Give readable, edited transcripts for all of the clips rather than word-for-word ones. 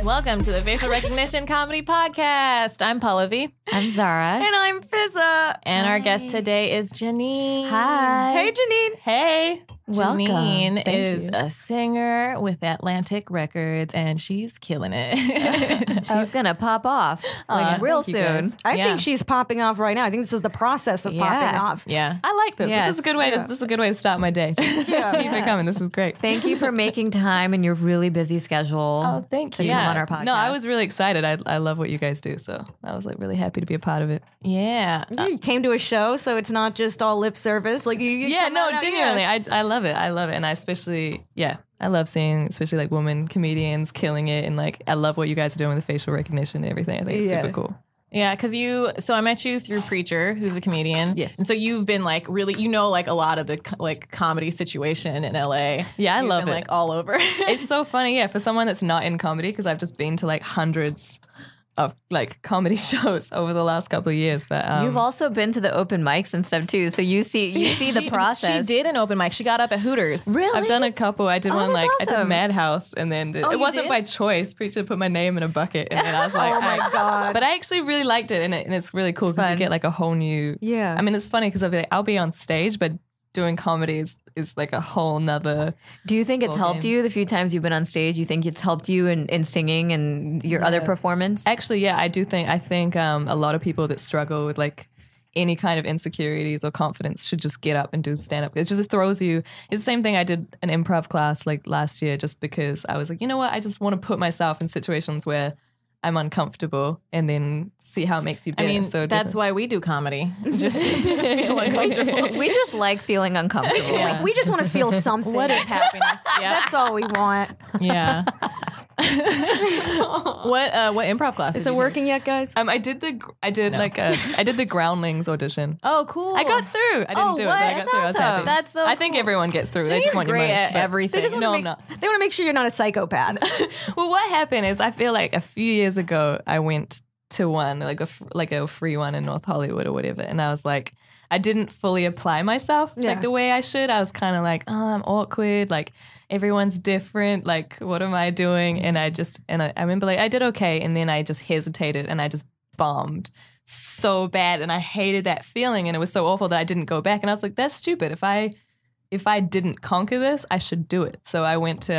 Welcome to the Facial Recognition Comedy Podcast. I'm Pallavi. I'm Zara. And I'm Fizza. And our guest today is Janine. Hi. Hey, Janine. Hey. Welcome. Janine Thank is you. a singer with Atlantic Records, and she's killing it. She's going to pop off real thank you, guys. soon. I Yeah. think she's popping off right now. I think this is the process of popping off. Yeah. I like this. Yes. This is a good way. This is a good way to start my day. Just keep it coming. This is great. Thank you for making time in your really busy schedule. Oh, thank you. to come on our podcast. No, I was really excited. I love what you guys do, so I was like really happy to be a part of it. Yeah. You came to a show, so it's not just all lip service. Like you Yeah, come no, out, genuinely, I love it. I love it, and I especially, I love seeing especially like women comedians killing it, and like I love what you guys are doing with the facial recognition and everything. I think it's super cool. Yeah, because so I met you through Preacher, who's a comedian. Yes. And so you've been like really, like a lot of the like comedy situation in LA. Yeah, I You've love been, it. like all over. It's so funny, for someone that's not in comedy, because I've just been to like hundreds of like comedy shows over the last couple of years. But You've also been to the open mics and stuff too, so you see the process. She did an open mic. She got up at Hooters. Really? I've done a couple. I did Oh, one that's I did awesome. Madhouse, and then you it wasn't did? by choice. Preacher put my name in a bucket, and then I was like, Oh my God. But I actually really liked it, and it's really cool because you fun. get like a whole new. Yeah. I mean, it's funny because I'll be on stage, but doing comedy is like a whole nother. Do you think it's Full helped game. you the few times you've been on stage? You think it's helped you in singing and your other performance? Actually, yeah, I think a lot of people that struggle with like any kind of insecurities or confidence should just get up and do stand up. It just throws you. It's the same thing. I did an improv class like last year just because I was like, you know what? I just want to put myself in situations where I'm uncomfortable and then see how it makes you I better. mean, So that's why we do comedy. Just to feel uncomfortable. We just like feeling uncomfortable. Yeah. Like, we just want to feel something. What is happiness? Yeah. That's all we want. Yeah. What improv class? Is it working yet, guys? I did the Groundlings audition. Oh, cool. I got through. I didn't do it, but I got that's through. I was happy. awesome. That's so I think cool. everyone gets through. They She's just want your great money. at but- everything. They just No, want I'm to not. they want to make sure you're not a psychopath. Well, what happened is I feel like a few years ago I went to one like a free one in North Hollywood or whatever, and I was like, I didn't fully apply myself Yeah. like the way I should. I was kind of like, oh, I'm awkward. Like everyone's different. Like what am I doing? And I remember like I did okay, and then I just hesitated and I just bombed so bad, and I hated that feeling, and it was so awful that I didn't go back. And I was like, that's stupid. If I didn't conquer this, I should do it. So I went to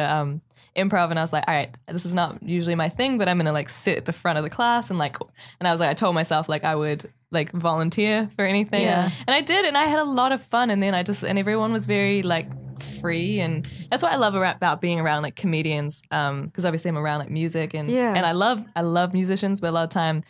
improv, and I was like, all right, this is not usually my thing, but I'm gonna like sit at the front of the class and I was like, I told myself like I would like volunteer for anything. Yeah. And I did, and I had a lot of fun. And then and everyone was very like free, and that's what I love about being around like comedians. Because obviously I'm around like music and I love musicians, but a lot of time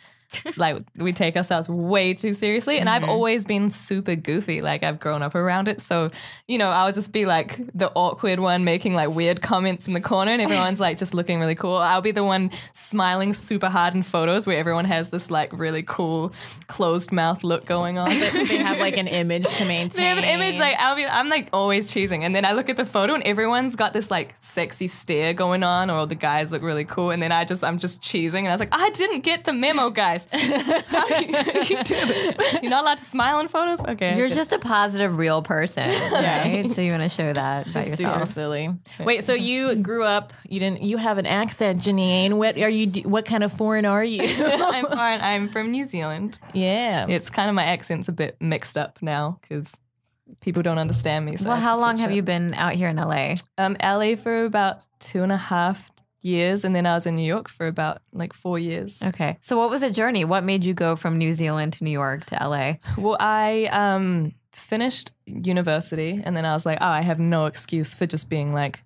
like we take ourselves way too seriously, and I've always been super goofy. Like I've grown up around it, so I'll just be like the awkward one making like weird comments in the corner, and everyone's like just looking really cool. I'll be the one smiling super hard in photos where everyone has this like really cool closed mouth look going on. They have like an image to maintain. They have an image like I'm like always cheesing, and then I look at the photo and everyone's got this like sexy stare going on, or all the guys look really cool, and then I'm just cheesing, and I was like, I didn't get the memo, guys. How do you do this? You're not allowed to smile in photos? Okay. You're just a positive, real person, right? So you want to show that about Super yourself. silly. Wait, so you grew up? You have an accent, Janine. What are you? What kind of foreign are you? I'm fine. I'm from New Zealand. Yeah. It's kind of my accent's a bit mixed up now because people don't understand me. So Well, I how to long switch have up. you been out here in LA? LA for about 2.5 years, and then I was in New York for about like 4 years. Okay. So what was the journey? What made you go from New Zealand to New York to LA? Well, I finished university, and then I was like, oh, I have no excuse for just being like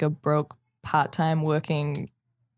a broke part-time working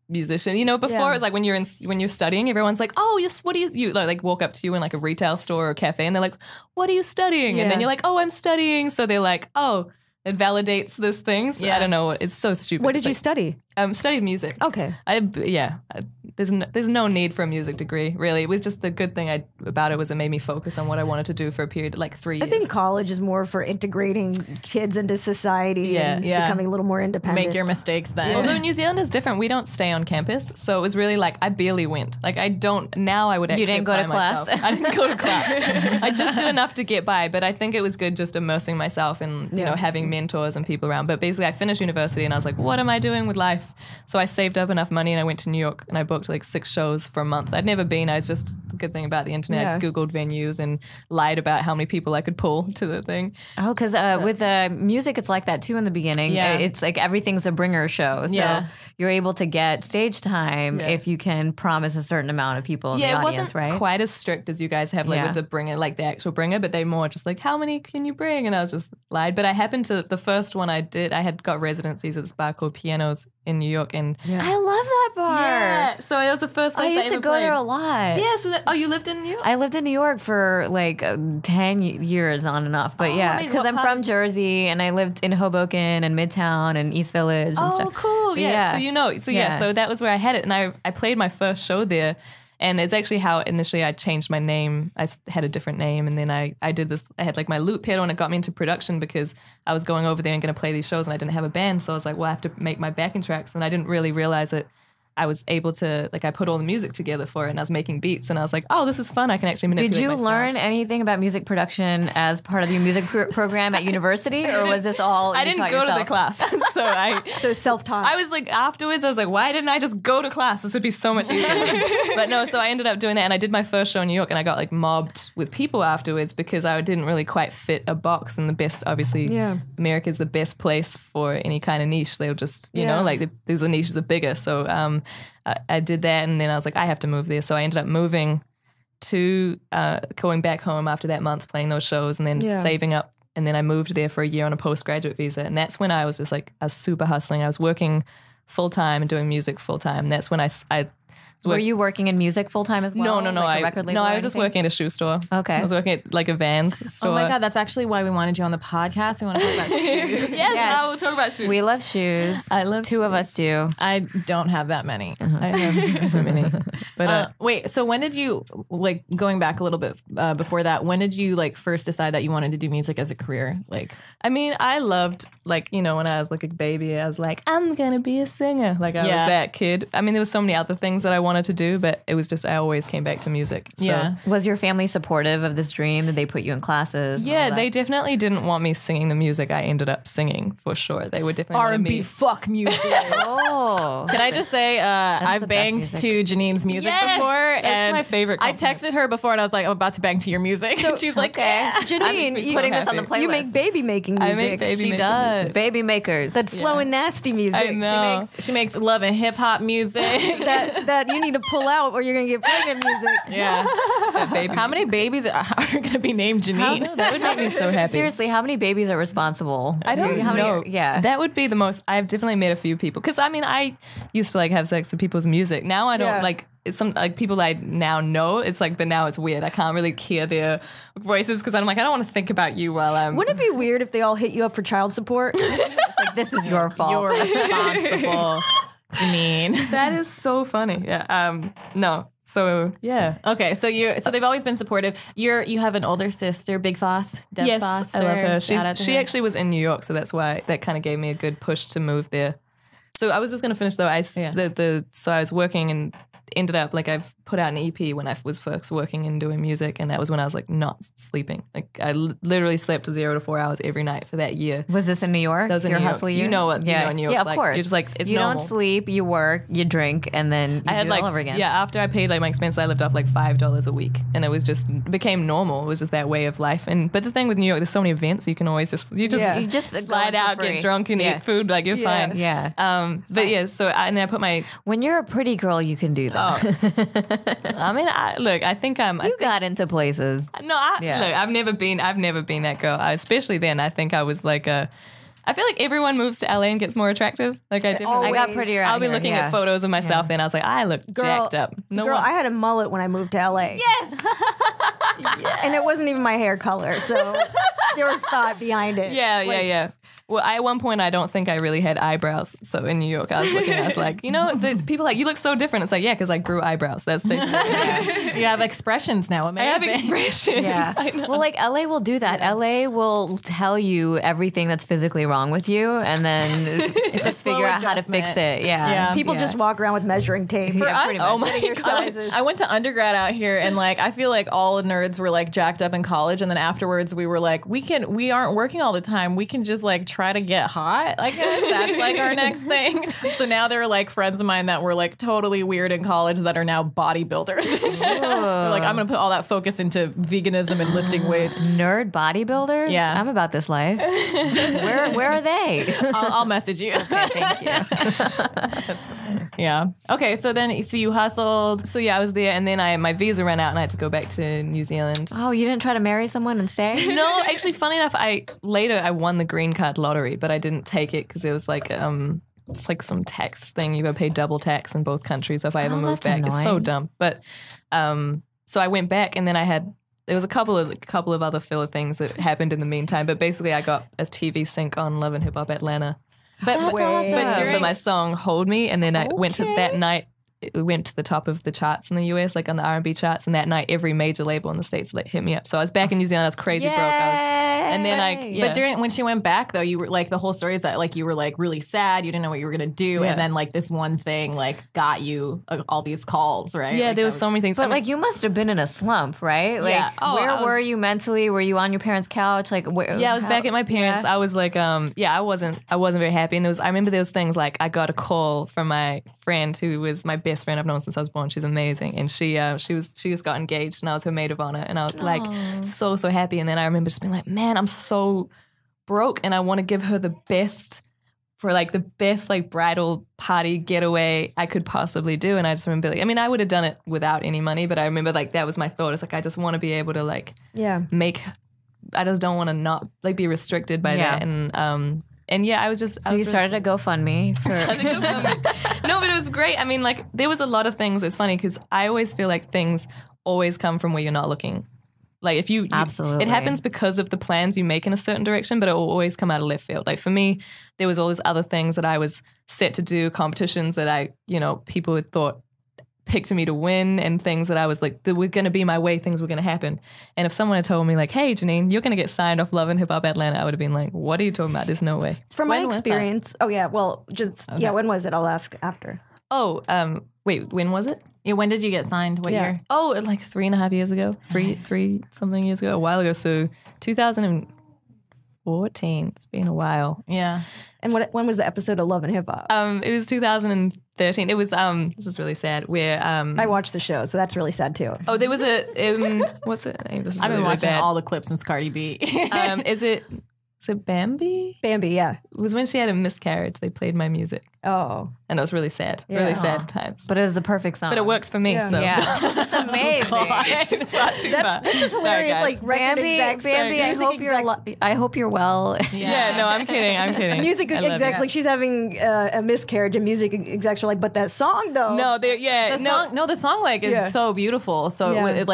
musician. Before it was like when you're studying, everyone's like, oh, what do you like walk up to you in like a retail store or a cafe, and they're like, what are you studying? And then you're like, oh, I'm studying. So they're like, oh, it validates this thing. So I don't know. It's so stupid. What did you study? Studied music. Okay. They there's no need for a music degree, really. It was just the good thing about it was it made me focus on what I wanted to do for a period of like 3 years. I think college is more for integrating kids into society and becoming a little more independent. Make your mistakes then. Although New Zealand is different. We don't stay on campus. So it was really like I barely went. Like I don't, now I would actually You didn't go to class? I didn't go to class. I just did enough to get by, but I think it was good just immersing myself and, you know, having mentors and people around. But basically I finished university and I was like, what am I doing with life? So I saved up enough money and I went to New York and I booked like 6 shows for a month. I'd never been. I was just, the good thing about the internet, I just Googled venues and lied about how many people I could pull to the thing. Oh, because with music, it's like that too in the beginning. Yeah. It's like everything's a bringer show. So you're able to get stage time if you can promise a certain amount of people in the audience, it wasn't right? quite as strict as you guys have like with the bringer, like the actual bringer, but they more just like, how many can you bring? And I was just lied. But I happened to, the first one I did, I had got residencies at this bar called Pianos in New York. And I love that bar. yeah, so it was the first place I used to ever go played. there a lot. Yeah, so you lived in New York? I lived in New York for like 10 years on and off. But yeah, amazing. because What I'm part from Jersey and I lived in Hoboken and Midtown and East Village and stuff. Oh, cool. Yeah. So you know, so that was where I had it. And I played my first show there. And it's actually how initially I changed my name. I had a different name. And then I did this, I had like my loop pedal and it got me into production because I was going over there and going to play these shows and I didn't have a band. So I was like, well, I have to make my backing tracks. And I didn't really realize that I was able to, like, I put all the music together for it and I was making beats and I was like, oh, this is fun. I can actually manipulate Did you my sound. learn anything about music production as part of your music program at university, or was this all I you didn't taught go to the yourself? class. So self-taught. I was like, afterwards, I was like, why didn't I just go to class? This would be so much easier. But no, so I ended up doing that and I did my first show in New York and I got like mobbed with people afterwards because I didn't really quite fit a box. And the best, obviously, America's the best place for any kind of niche. They'll just, you know, like the niches are bigger. So I did that and then I was like, I have to move there. So I ended up moving to going back home after that month playing those shows and then saving up. And then I moved there for a year on a postgraduate visa. And that's when I was just like, I was super hustling. I was working full time and doing music full time. And that's when I Were you working in music full time as well? No. Like a record label I or was just anything? working at a shoe store. Okay. I was working at like a Vans store. Oh my God, that's actually why we wanted you on the podcast. We want to talk about shoes. Yes, now we'll talk about shoes. We love shoes. I love Two of us do. I don't have that many. I have so many. But Wait, so when did you, like, going back a little bit before that, when did you like first decide that you wanted to do music as a career? Like, I mean, I loved, like, you know, when I was like a baby, I was like, I'm going to be a singer. Like I was that kid. I mean, there was so many other things that I wanted to do, but it was just, I always came back to music. So. Was your family supportive of this dream? Did they put you in classes? Yeah, they definitely didn't want me singing the music I ended up singing, for sure. They would definitely want R&B me. fuck music. Oh. Can I just say, I've the best banged music. to Janine's music Yes, before. that's and my favorite I compliment. texted her before and I was like, I'm about to bang to your music. And she's like, okay. Janine, you, Putting this on the playlist. you make baby making music. I make baby She making does. music. Baby makers. That's slow and nasty music. I know. She makes love and hip hop music. that you need to pull out or you're gonna get pregnant music. Yeah. Baby How many babies are going to be named Janine? That would make me so happy. Seriously, how many babies are responsible? I don't How know. many, yeah. That would be the most. I've definitely met a few people. Because, I mean, I used to, like, have sex to people's music. Now I don't, like, it's some, like, people I now know. It's like, but now it's weird. I can't really hear their voices because I'm like, I don't want to think about you while I'm. Wouldn't it be weird if they all hit you up for child support? It's like, this is your fault. You're responsible, Janine. That is so funny. Yeah. No. So, yeah. Okay, so they've always been supportive. You have an older sister, Big Foss, Deb Yes, Foster. I love her. Shout out to She her. actually was in New York, so that's why that kind of gave me a good push to move there. So I was just going to finish though. So I was working and ended up like I've put out an EP when I was first working and doing music, and that was when I was like not sleeping. Like I literally slept 0 to 4 hours every night for that year. Was this in New York? That was in Your New York. hustle year? You know what? Yeah, You know, in New York, yeah, of like, course. You're just like it's you normal. don't sleep, you work, you drink, and then you I had do like it all over again. yeah. After I paid like my expenses, I lived off like $5 a week, and it was just it became normal. It was just that way of life. And but the thing with New York, there's so many events you can always You just slide go out, for free. get drunk, and eat food. Like you're fine. Yeah. But yeah. So I put my. When you're a pretty girl, you can do that. I mean, I think I'm. You got into places. No, look, I've never been that girl. Especially then, I think I was like a. I feel like everyone moves to LA and gets more attractive. Like I definitely. I got prettier. I'll be looking at photos of myself, then I was like, I look jacked up. Girl, I had a mullet when I moved to LA. yes. And it wasn't even my hair color, so there was thought behind it. Yeah. Well, at one point, I don't think I really had eyebrows. So in New York, I was looking, I was like, the people like, you look so different. It's like, yeah, because I grew eyebrows. That's basically You have expressions now. Amazing. I have expressions. Yeah. Well, like LA will do that. LA will tell you everything that's physically wrong with you and then it's to figure out how to fix it. Yeah. People just walk around with measuring tape. For us, oh my God. I went to undergrad out here and like I feel like all nerds were like jacked up in college and then afterwards we were like, we aren't working all the time. We can just like try to get hot. I guess that's like our next thing. So now there are like friends of mine that were like totally weird in college that are now bodybuilders. They're like, I'm gonna put all that focus into veganism and lifting weights. Nerd bodybuilders? Yeah. I'm about this life. Where are they? I'll message you. Okay, thank you. That's so funny. Yeah. Okay, so you hustled. So yeah, I was there and then my visa ran out and I had to go back to New Zealand. Oh, you didn't try to marry someone and stay? No, actually, funny enough, I won the green card lottery, but I didn't take it because it was like it's like some tax thing. You got to pay double tax in both countries if I ever move back. Annoying. It's so dumb. But so I went back and then there was a couple of other filler things that happened in the meantime. But basically, I got a TV sync on Love and Hip Hop Atlanta. But during my song "Hold Me," and then I went to that night. It went to the top of the charts in the US, like on the R&B charts, and that night every major label in the States like hit me up. So I was back in New Zealand, I was crazy broke. But when she went back though, you were like the whole story is that like you were like really sad, you didn't know what you were gonna do, and then like this one thing like got you all these calls, right? Yeah, like, there was so many things. But like you must have been in a slump, right? Like where were you mentally? Were you on your parents' couch? Like I was back at my parents. I was like, I wasn't very happy. And I remember there was things like I got a call from my friend who was my best friend I've known since I was born. She's amazing, and she just got engaged, and I was her maid of honor, and I was like so happy. And then I remember just being like, man, I'm so broke, and I want to give her the best like bridal party getaway I could possibly do. And I just remember like, I mean, I would have done it without any money, but I remember like that was my thought. It's like I just want to be able to like make. I just don't want to not like be restricted by that. And yeah, I was just... So you started a GoFundMe. No, but it was great. I mean, like, there was a lot of things. It's funny because I always feel like things always come from where you're not looking. Like, if you... Absolutely. It happens because of the plans you make in a certain direction, but it will always come out of left field. Like, for me, there was all these other things that I was set to do, competitions that people had thought picked me to win, and things that I was like, that were going to be my way, things were going to happen. And if someone had told me like, hey, Janine, you're going to get signed off Love and Hip Hop Atlanta, I would have been like, what are you talking about? There's no way. From my experience, when was it? I'll ask after. Oh, wait, when was it? Yeah, when did you get signed? What year? Oh, like 3.5 years ago, three something years ago, a while ago. So 2014. It's been a while. Yeah. And when was the episode of Love and Hip Hop? It was 2013. It was this is really sad. Where I watched the show, so that's really sad too. Oh, there was what's it name? This is I've been really watching bad. all the clips since Cardi B. Is it Bambi? Bambi, yeah. It was when she had a miscarriage. They played my music. Oh. And it was really sad. Really sad times. But it was the perfect song. But it worked for me. Yeah. So. Yeah. It's amazing. That's just hilarious. Sorry, like record execs. Bambi, I hope you're well. Yeah, no, I'm kidding. Music execs, like she's having a miscarriage, and music execs are like, but that song though. No, the song like is so beautiful. So it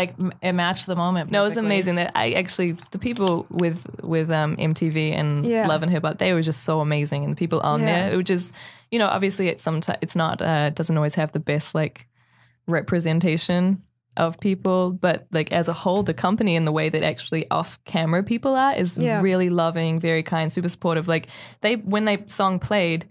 matched the moment. No, it was amazing. That the people with MTV and Love and Hip Hop, they were just so amazing, and the people on there, it was just, obviously it's not doesn't always have the best like representation of people, but like as a whole, the company and the way that actually off camera people are is really loving, very kind, super supportive. Like when the song played,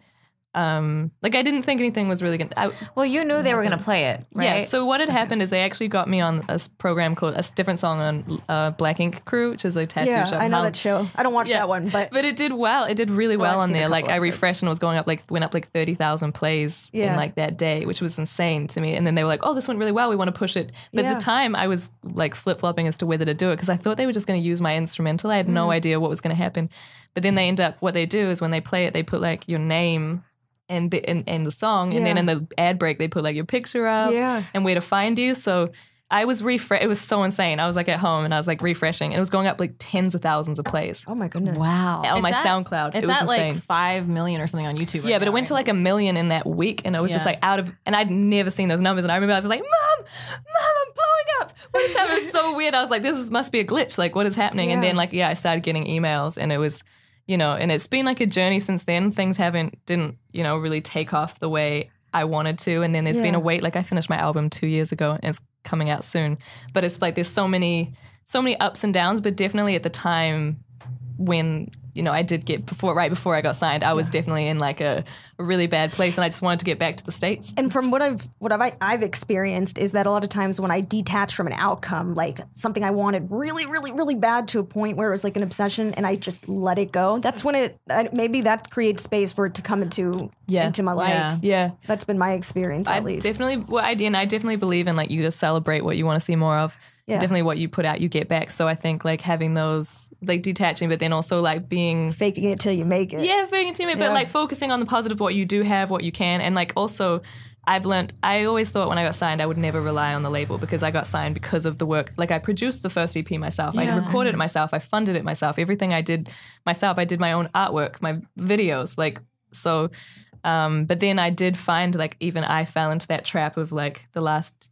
like I didn't think anything was really gonna. Well, you knew they were gonna play it, right? Yeah. So what had happened is they actually got me on a program called a different song on Black Ink Crew, which is a tattoo shop. Yeah, I know that show. I don't watch that one, but it did well. It did really well on there. Like I refreshed and it was going up went up 30,000 plays in like that day, which was insane to me. And then they were like, "Oh, this went really well. We want to push it." But at the time, I was like flip flopping as to whether to do it because I thought they were just going to use my instrumental. I had no idea what was going to happen. But then they end up. What they do is when they play it, they put like your name and the song, and then in the ad break they put like your picture up and where to find you. So I was it was so insane. I was like at home and I was like refreshing, and it was going up like tens of thousands of plays. Oh my goodness! Wow! On my SoundCloud, it's it was at insane. like 5 million or something on YouTube. Yeah, but it went to like 1 million in that week, and it was just like and I'd never seen those numbers, and I remember I was like, Mom, I'm blowing up. What is happening? It was so weird. I was like, this must be a glitch. Like, what is happening? And then I started getting emails, and it was you know, and it's been like a journey since then. Things didn't, you know, really take off the way I wanted to. And then there's been a wait. Like I finished my album 2 years ago and it's coming out soon. But it's like there's so many ups and downs, but definitely at the time when, you know, I did right before I got signed, I was definitely in like a really bad place and I just wanted to get back to the States. And from what I've experienced is that a lot of times when I detach from an outcome, like something I wanted really, really, really bad to a point where it was like an obsession and I just let it go, that's when maybe that creates space for it to come into my life. Yeah. That's been my experience at least. I definitely believe in like you just celebrate what you want to see more of. Yeah. Definitely what you put out, you get back. So I think like having those, like detaching, but then also like being... faking it till you make it. Yeah, faking it till you make it. But like focusing on the positive, what you do have, what you can. And like also I've learned, I always thought when I got signed, I would never rely on the label because I got signed because of the work. Like I produced the first EP myself. I recorded it myself. I funded it myself. Everything I did myself. I did my own artwork, my videos. Like, so, but then I did find like even I fell into that trap of like the last...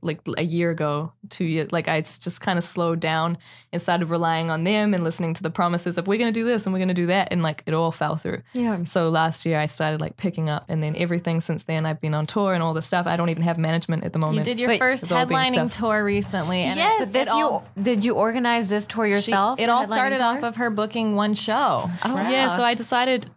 like a year ago, 2 years, like I just kind of slowed down and started relying on them and listening to the promises of we're going to do this and we're going to do that, and like it all fell through. Yeah. So last year I started like picking up, and then everything since then I've been on tour and all this stuff. I don't even have management at the moment. You did your first headlining tour recently, and did you organize this tour yourself? It all started off of her booking one show. Oh wow. Yeah. So I decided.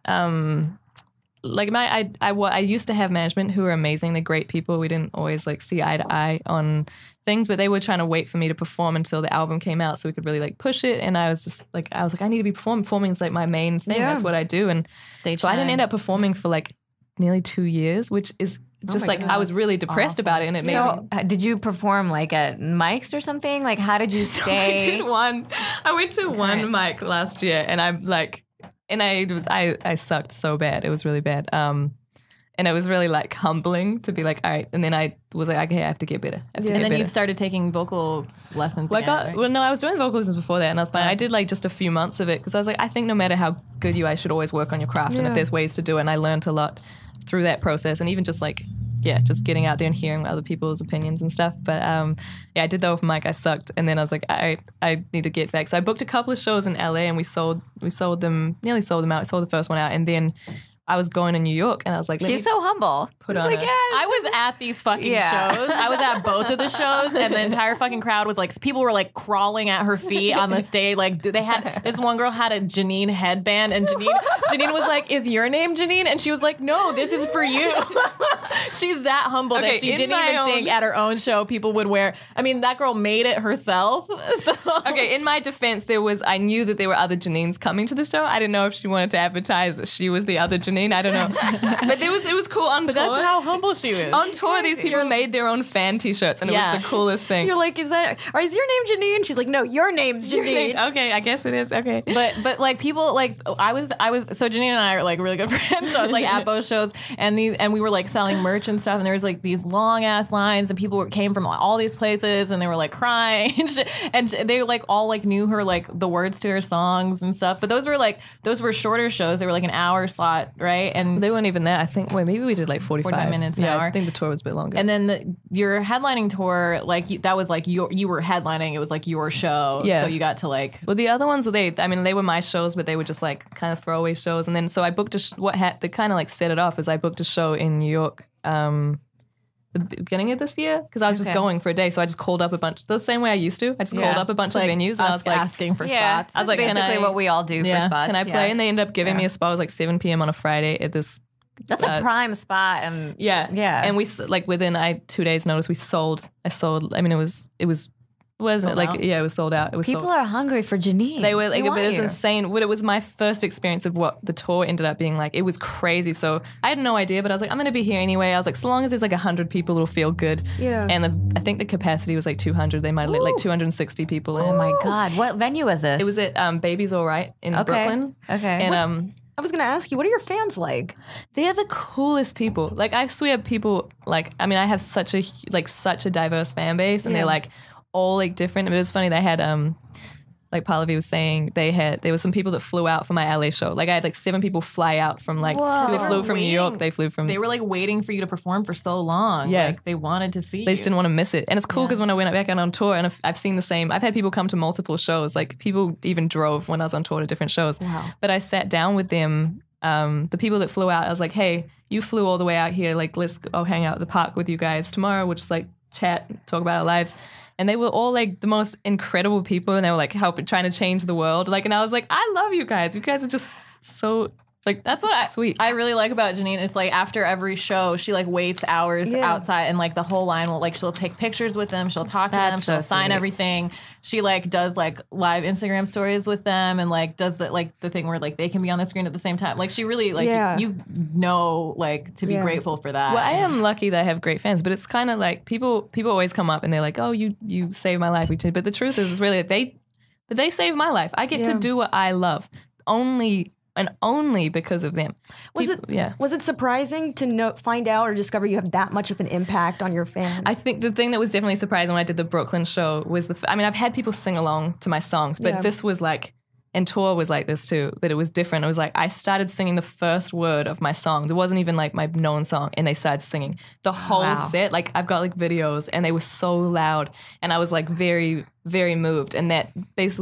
Like I used to have management who were amazing. They're great people. We didn't always like see eye to eye on things, but they were trying to wait for me to perform until the album came out so we could really like push it. And I was like, I need to be performing. Performing is like my main thing. Yeah. That's what I do. And so I didn't end up performing for like nearly 2 years, which is just like, I was really depressed about it. And it made me. Did you perform like at mics or something? Like how did you stay? I went to one mic last year and I'm like, and I sucked so bad. It was really bad. And it was really like humbling to be like, all right. And then I was like, okay, I have to get better. And then you started taking vocal lessons again, right? Well, no, I was doing vocal lessons before that and I was fine. I did like just a few months of it because I was like, I think no matter how good you are, you should always work on your craft. And if there's ways to do it. And I learned a lot through that process and even just like, just getting out there and hearing other people's opinions and stuff. But I did the open mic. I sucked. And then I was like, I need to get back. So I booked a couple of shows in LA and we nearly sold them out. I sold the first one out. And then I was going to New York and I was like, she's so humble. I was at these fucking shows. I was at both of the shows and the entire fucking crowd was like, people were like crawling at her feet on the stage. Like they had, this one girl had a Janine headband and Janine was like, is your name Janine? And she was like, no, this is for you. She's that humble that she didn't even think at her own show people would wear. I mean, that girl made it herself. So. Okay, in my defense, I knew that there were other Janines coming to the show. I didn't know if she wanted to advertise that she was the other Janine. I don't know. But it was cool on tour. That's how humble she is. On tour, these people made their own fan t-shirts and it was the coolest thing. You're like, is your name Janine? She's like, no, your name's Janine. Okay, I guess it is. Okay. But like people like I was so Janine and I are like really good friends. So I was like at both shows and we were like selling merch and stuff and there was like these long ass lines and people came from all these places and they were like crying and they like all like knew her like the words to her songs and stuff. But those were shorter shows. They were like an hour slot, right? And they weren't even that. I think maybe we did like 45 minutes an hour. I think the tour was a bit longer. And then your headlining tour, like that was like you were headlining. It was like your show. Yeah. So you got to like. Well, the other ones they were my shows, but they were just like kind of throwaway shows. And then so I booked they kind of like set it off is I booked a show in New York. The beginning of this year because I was just going for a day, so I just called up a bunch the same way I used to. I just called up a bunch of venues and I was like asking for spots. I was like, basically what we all do for spots. Can I play? And they ended up giving me a spot. It was like 7 p.m. on a Friday at this. That's a prime spot, and and we like within 2 days' notice we sold. I mean, it was. Wasn't it like it was sold out. It was people are hungry for Janine. They were like, but it was insane. But it was my first experience of what the tour ended up being like. It was crazy. So I had no idea, but I was like, I'm gonna be here anyway. I was like, so long as there's like 100 people, it'll feel good. Yeah. And I think the capacity was like 200. They might have let like 260 people in. Oh my god, what venue was this? It was at Baby's All Right in Brooklyn. Okay. And I was going to ask you, what are your fans like? They're the coolest people. Like I swear, people like. I mean, I have such a diverse fan base, and they're like. All like different. It was funny. They had Pallavi was saying, there was some people that flew out for my LA show. Like I had like 7 people fly out from like, they flew from New York. They were like waiting for you to perform for so long. Yeah. Like they wanted to see you. They just didn't want to miss it. And it's cool because when I went back out on tour and I've seen the same, I've had people come to multiple shows. Like people even drove when I was on tour to different shows. Wow. But I sat down with them. The people that flew out, I was like, hey, you flew all the way out here. Like, I'll hang out at the park with you guys tomorrow. We'll just like chat, talk about our lives. And they were all like the most incredible people. And they were like trying to change the world. Like, and I was like, I love you guys. You guys are just so like, that's what sweet. I really like about Janine. It's like after every show, she like waits hours outside and like the whole line will like, she'll take pictures with them. She'll talk to them. She'll sign everything. She like does like live Instagram stories with them and like does the thing where like they can be on the screen at the same time. Like she really like, you know, like to be grateful for that. Well, I am lucky that I have great fans, but it's kind of like people always come up and they're like, oh, you saved my life. But the truth is really they saved my life. I get to do what I love. Only because of them. Was it surprising to find out or discover you have that much of an impact on your fans? I think the thing that was definitely surprising when I did the Brooklyn show was I've had people sing along to my songs, but this was like, and tour was like this too, but it was different. It was like I started singing the first word of my song. It wasn't even like my known song, and they started singing the whole set. Like I've got like videos, and they were so loud, and I was like very, very moved. And because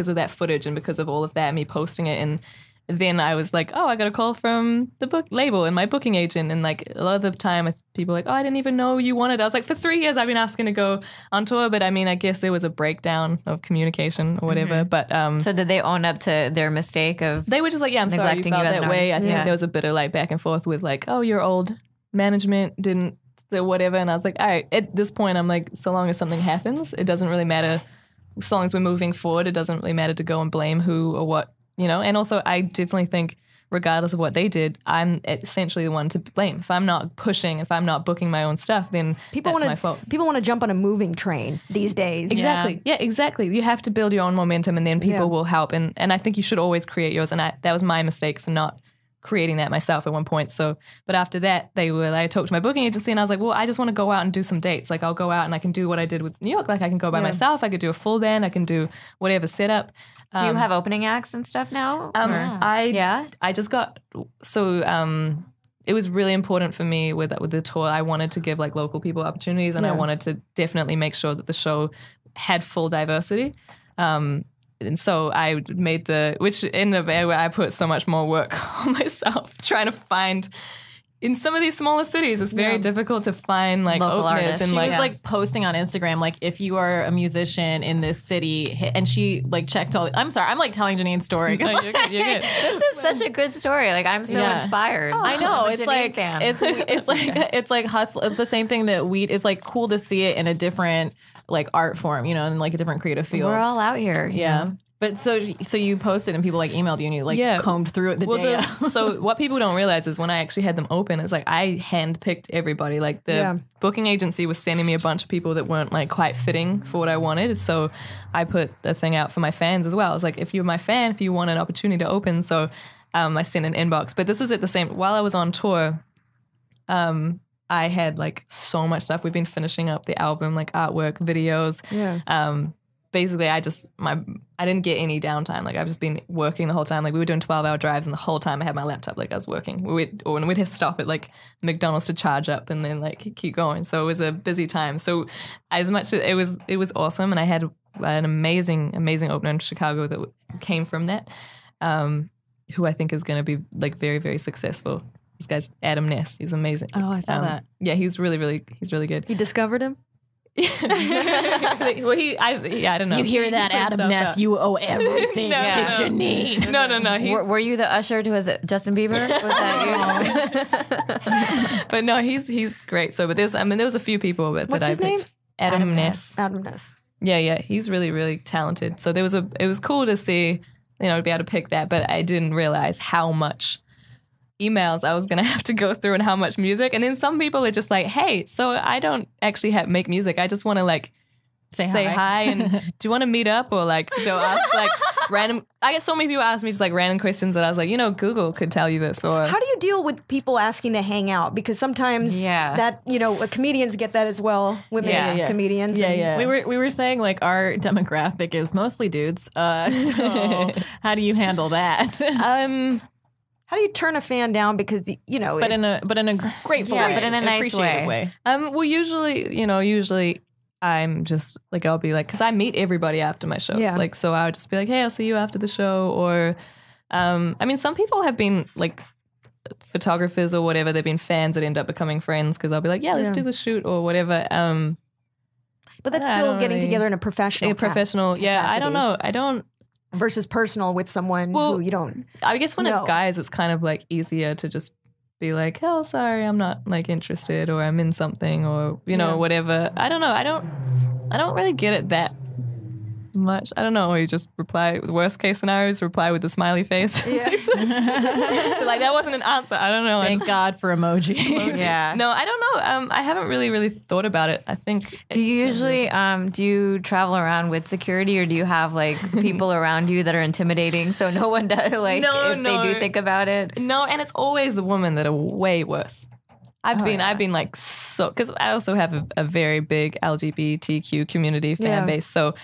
of that footage and because of all of that, me posting it and then I was like, oh, I got a call from the book label and my booking agent. And like a lot of the time people were like, oh, I didn't even know you wanted it. I was like, for 3 years I've been asking to go on tour. But I mean, I guess there was a breakdown of communication or whatever. But so did they own up to their mistake of they were just like, yeah, I'm sorry you felt that way. I think there was a bit of like back and forth with like, oh, your old management didn't do whatever. And I was like, all right, at this point, I'm like, so long as something happens, it doesn't really matter. As long as we're moving forward, it doesn't really matter to go and blame who or what. You know, and also I definitely think regardless of what they did, I'm essentially the one to blame. If I'm not pushing, if I'm not booking my own stuff, then that's my fault. People want to jump on a moving train these days. Exactly. Yeah, exactly. You have to build your own momentum and then people will help. And I think you should always create yours. And that was my mistake for not creating that myself at one point. So, but after that, I talked to my booking agency and I was like, well, I just want to go out and do some dates. Like I'll go out and I can do what I did with New York. Like I can go by myself. I could do a full band. I can do whatever setup. Do you have opening acts and stuff now? I just got, it was really important for me with the tour. I wanted to give like local people opportunities and I wanted to definitely make sure that the show had full diversity. And so I made which in a way where I put so much more work on myself trying to find. In some of these smaller cities, it's very difficult to find like local openers. artists. And she was like posting on Instagram, like if you are a musician in this city, and she like checked all. I'm sorry, I'm like telling Janine's story. No, you're good. This is such a good story. Like I'm so inspired. I know. I'm a it's Janine like fan. it's like hustle. It's the same thing that it's like cool to see it in a different like art form, you know, in like a different creative field. We're all out here. Yeah. But so you posted and people like emailed you and you like combed through it the day. So what people don't realize is when I actually had them open, it's like I handpicked everybody. Like the booking agency was sending me a bunch of people that weren't like quite fitting for what I wanted. So I put a thing out for my fans as well. It's like if you're my fan, if you want an opportunity to open, so I sent an inbox. But this is at the same while I was on tour. I had like so much stuff. We've been finishing up the album, like artwork, videos. Yeah. Basically, I didn't get any downtime. Like I've just been working the whole time. Like we were doing 12-hour drives, and the whole time I had my laptop. Like I was working. We'd have to stop at like McDonald's to charge up, and then like keep going. So it was a busy time. So as much as it was awesome, and I had an amazing opener in Chicago that came from that. Who I think is going to be like very, very successful. This guy's Adam Ness. He's amazing. Oh, I saw that. Yeah, he's really good. You discovered him? Well, I don't know. You hear that, Adam Ness? You owe everything to Janine. No. Were you the usher to Justin Bieber? Was that you? But no, he's great. So, but there was a few people that What's I his picked. name? Adam Ness. Adam Ness. Yeah, he's really, really talented. So it was cool to see, to be able to pick that, but I didn't realize how much emails I was going to have to go through and how much music. And then some people are just like, hey, so I don't actually make music. I just want to like say hi and do you want to meet up? Or like they'll ask like, random. I get so many people ask me just like random questions that I was like, Google could tell you this. Or how do you deal with people asking to hang out? Because sometimes that comedians get that as well. Women comedians. Yeah. We were saying like our demographic is mostly dudes. So how do you handle that? How do you turn a fan down because but in a grateful way, but in a nice way. Well, usually I'm just like I'll be like because I meet everybody after my shows, like so I would just be like, hey, I'll see you after the show, or some people have been like photographers or whatever, they've been fans that end up becoming friends because I'll be like, let's do the shoot or whatever. But that's still getting together in a professional. Capacity. I don't know. I don't. Versus personal with someone who you don't. I guess when it's guys, it's kind of like easier to just be like, oh, sorry, I'm not like interested, or I'm in something, or whatever. I don't know. I don't really get it that much. I don't know. You just reply. The worst case scenario is reply with the smiley face. Yeah. Like that wasn't an answer. I don't know. Thank God for emojis. Yeah. No, I don't know. I haven't really thought about it. I think. Do you usually do you travel around with security, or do you have like people around you that are intimidating so no one does like if they do think about it? No, and it's always the women that are way worse. I've been like so because I also have a very big LGBTQ community fan base, so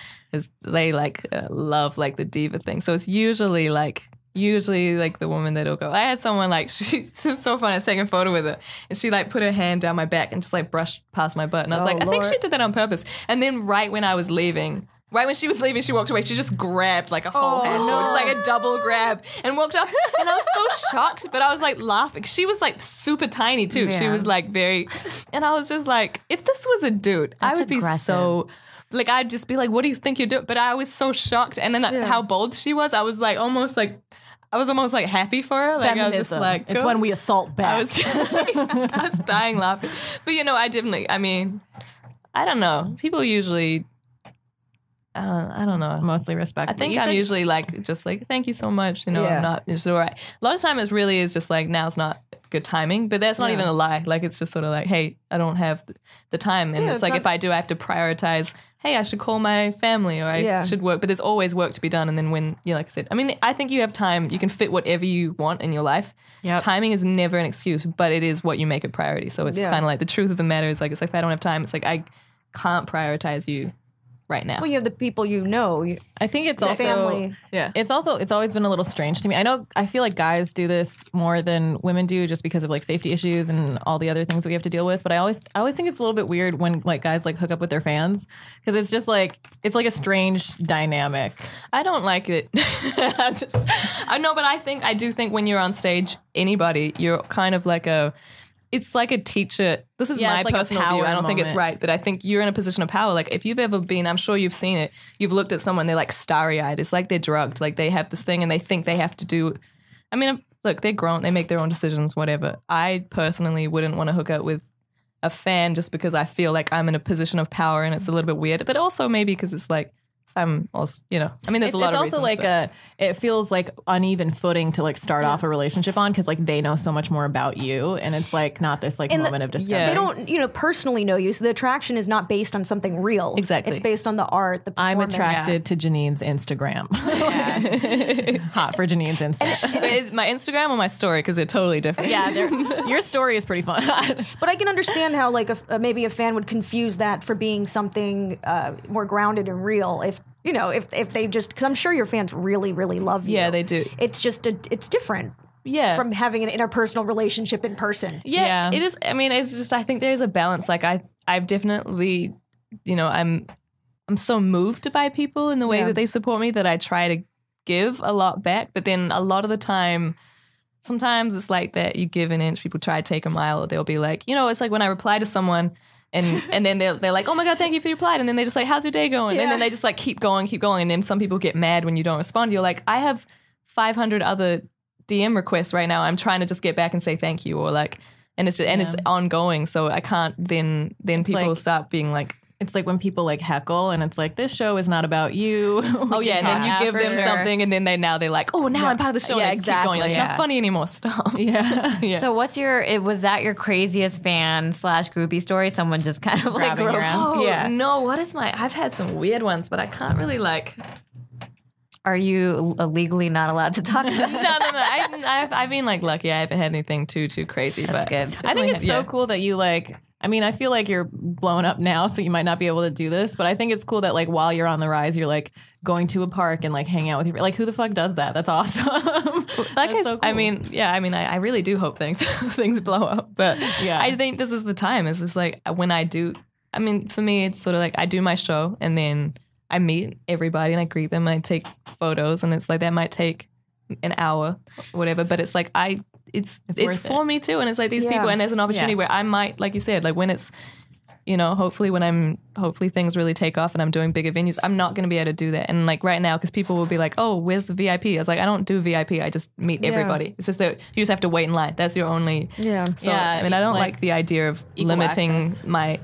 they like love like the diva thing. So it's usually like the woman that'll go. I had someone like she was so fun. I was taking a photo with her, and she like put her hand down my back and just like brushed past my butt, and I was like, I think she did that on purpose. And then right when I was leaving. Right when she was leaving, she walked away. She just grabbed like a whole handful, just like a double grab, and walked off. And I was so shocked, but I was like laughing. She was like super tiny too. Yeah. She was like very, and I was just like, if this was a dude, I would be so, like, I'd just be like, what do you think you're doing? But I was so shocked. And then how bold she was, I was like almost like happy for her. Like Feminism. I was just like, it's when we assault back. I was dying laughing. But I don't know. People usually. I don't know. Mostly respect. I think I'm usually like, just like, thank you so much. I'm not, it's all right. A lot of time it really is just like, now's not good timing, but that's not even a lie. Like, it's just sort of like, hey, I don't have the time. And it's like, if I do, I have to prioritize, hey, I should call my family or I should work. But there's always work to be done. And then when, like I said, I think you have time. You can fit whatever you want in your life. Yep. Timing is never an excuse, but it is what you make a priority. So it's kind of like the truth of the matter is like, it's like, if I don't have time, it's like, I can't prioritize you right now. Well, you have the people I think it's also family. Yeah. It's always been a little strange to me. I feel like guys do this more than women do just because of like safety issues and all the other things we have to deal with. But I always think it's a little bit weird when like guys like hook up with their fans because it's just like it's like a strange dynamic. I don't like it. I know, but I do think when you're on stage, anybody, you're kind of like it's like a teacher. This is my personal view. I don't think it's right, but I think you're in a position of power. Like if you've ever been, I'm sure you've seen it. You've looked at someone, they're like starry-eyed. It's like they're drugged. Like they have this thing and they think they have to do. Look, they're grown. They make their own decisions, whatever. I personally wouldn't want to hook up with a fan just because I feel like I'm in a position of power and it's a little bit weird. But also maybe because it's like, I'm also, there's a lot of reasons. It's also like it feels like uneven footing to like start off a relationship on because like they know so much more about you and it's like not this like moment of discovery. They don't, personally know you. So the attraction is not based on something real. Exactly. It's based on the art, the performance. I'm attracted to Janine's Instagram. Hot for Janine's Instagram. Is my Instagram or my story? Because they're totally different. Yeah, your story is pretty fun. But I can understand how like maybe a fan would confuse that for being something more grounded and real if they just, because I'm sure your fans really, really love you. Yeah, they do. It's just, it's different. Yeah. From having an interpersonal relationship in person. Yeah, it is. It's just, I think there's a balance. Like I've definitely, I'm so moved by people in the way that they support me that I try to give a lot back. But then a lot of the time, sometimes it's like that you give an inch, people try to take a mile, or they'll be like, it's like when I reply to someone and then they're like, oh my God, thank you for your reply. And then they just like, how's your day going? And then they just like keep going. And then some people get mad when you don't respond. You're like, I have 500 other DM requests right now. I'm trying to just get back and say thank you, or like, and it's just, and it's ongoing. So I can't then people start being like, it's like when people like heckle and it's like, this show is not about you. And then you give them something and then they're like, oh, now I'm part of the show. Yeah, and exactly. Keep going. Like, it's not funny anymore. Stop. Yeah. So was that your craziest fan / groupie story? Someone just kind of like grabbing your ass? No, I've had some weird ones, but I can't really like. Are you legally not allowed to talk about it? No. I've been like lucky. I haven't had anything too crazy. That's but good. I think it's so cool that you like. I mean, I feel like you're blown up now, so you might not be able to do this. But I think it's cool that like while you're on the rise, you're like going to a park and like hanging out with your like. Who the fuck does that? That's awesome. That's so cool. I mean, I really do hope things blow up. But yeah, I think this is the time. It's just like when I do. I mean, for me, it's sort of like I do my show and then I meet everybody and I greet them and I take photos and it's like that might take an hour or whatever. But it's like it's for me too, and it's like these people, and there's an opportunity where I might, like you said, like when it's, you know, hopefully things really take off and I'm doing bigger venues, I'm not going to be able to do that. And like right now, because people will be like, oh, where's the VIP? I was like, I don't do VIP. I just meet everybody. It's just that you just have to wait in line. That's your only. Yeah. So, I mean, I don't like the idea of limiting my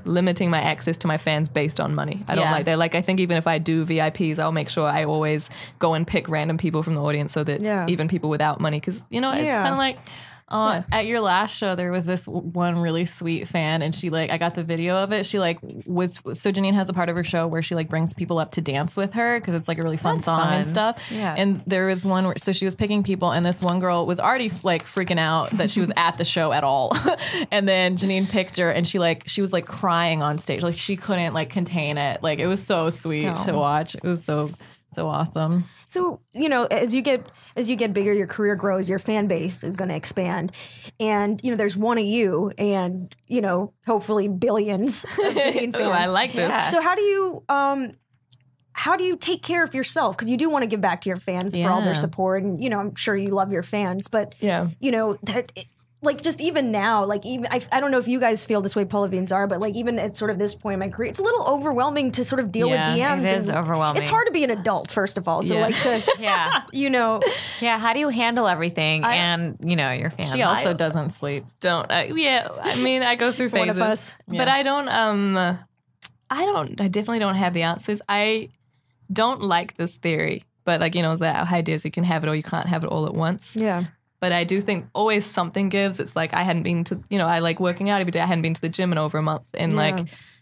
access to my fans based on money. I don't like that. Like, I think even if I do VIPs, I'll make sure I always go and pick random people from the audience so that even people without money, because, you know, it's kind of like, at your last show, there was this one really sweet fan, and she like, I got the video of it. She like so Janine has a part of her show where she like brings people up to dance with her because it's like a really fun song and stuff. Yeah. And there was one where, so she was picking people, and this one girl was already like freaking out that she was at the show at all. And then Janine picked her, and she was like crying on stage, like she couldn't like contain it. Like it was so sweet to watch. It was so awesome. So, you know, as you get bigger, your career grows, your fan base is going to expand. And, you know, there's one of you and, you know, hopefully billions of Janine fans. Ooh, I like this. Yeah. So how do you take care of yourself? Because you do want to give back to your fans for all their support. And, you know, I'm sure you love your fans. But, you know, like just even now, like even I don't know if you guys feel this way, Polavians are, but like even at sort of this point in my career, it's a little overwhelming to sort of deal with DMs. It is overwhelming. It's hard to be an adult, first of all. So like to, you know. Yeah, how do you handle everything and, you know, your fans? She also doesn't sleep. I mean, I go through phases. One of us. But I definitely don't have the answers. I don't like this theory, but like, you know, it's that ideas you can have it or you can't have it all at once. Yeah. But I do think always something gives. It's like I hadn't been to, you know, I like working out every day. I hadn't been to the gym in over a month. And like,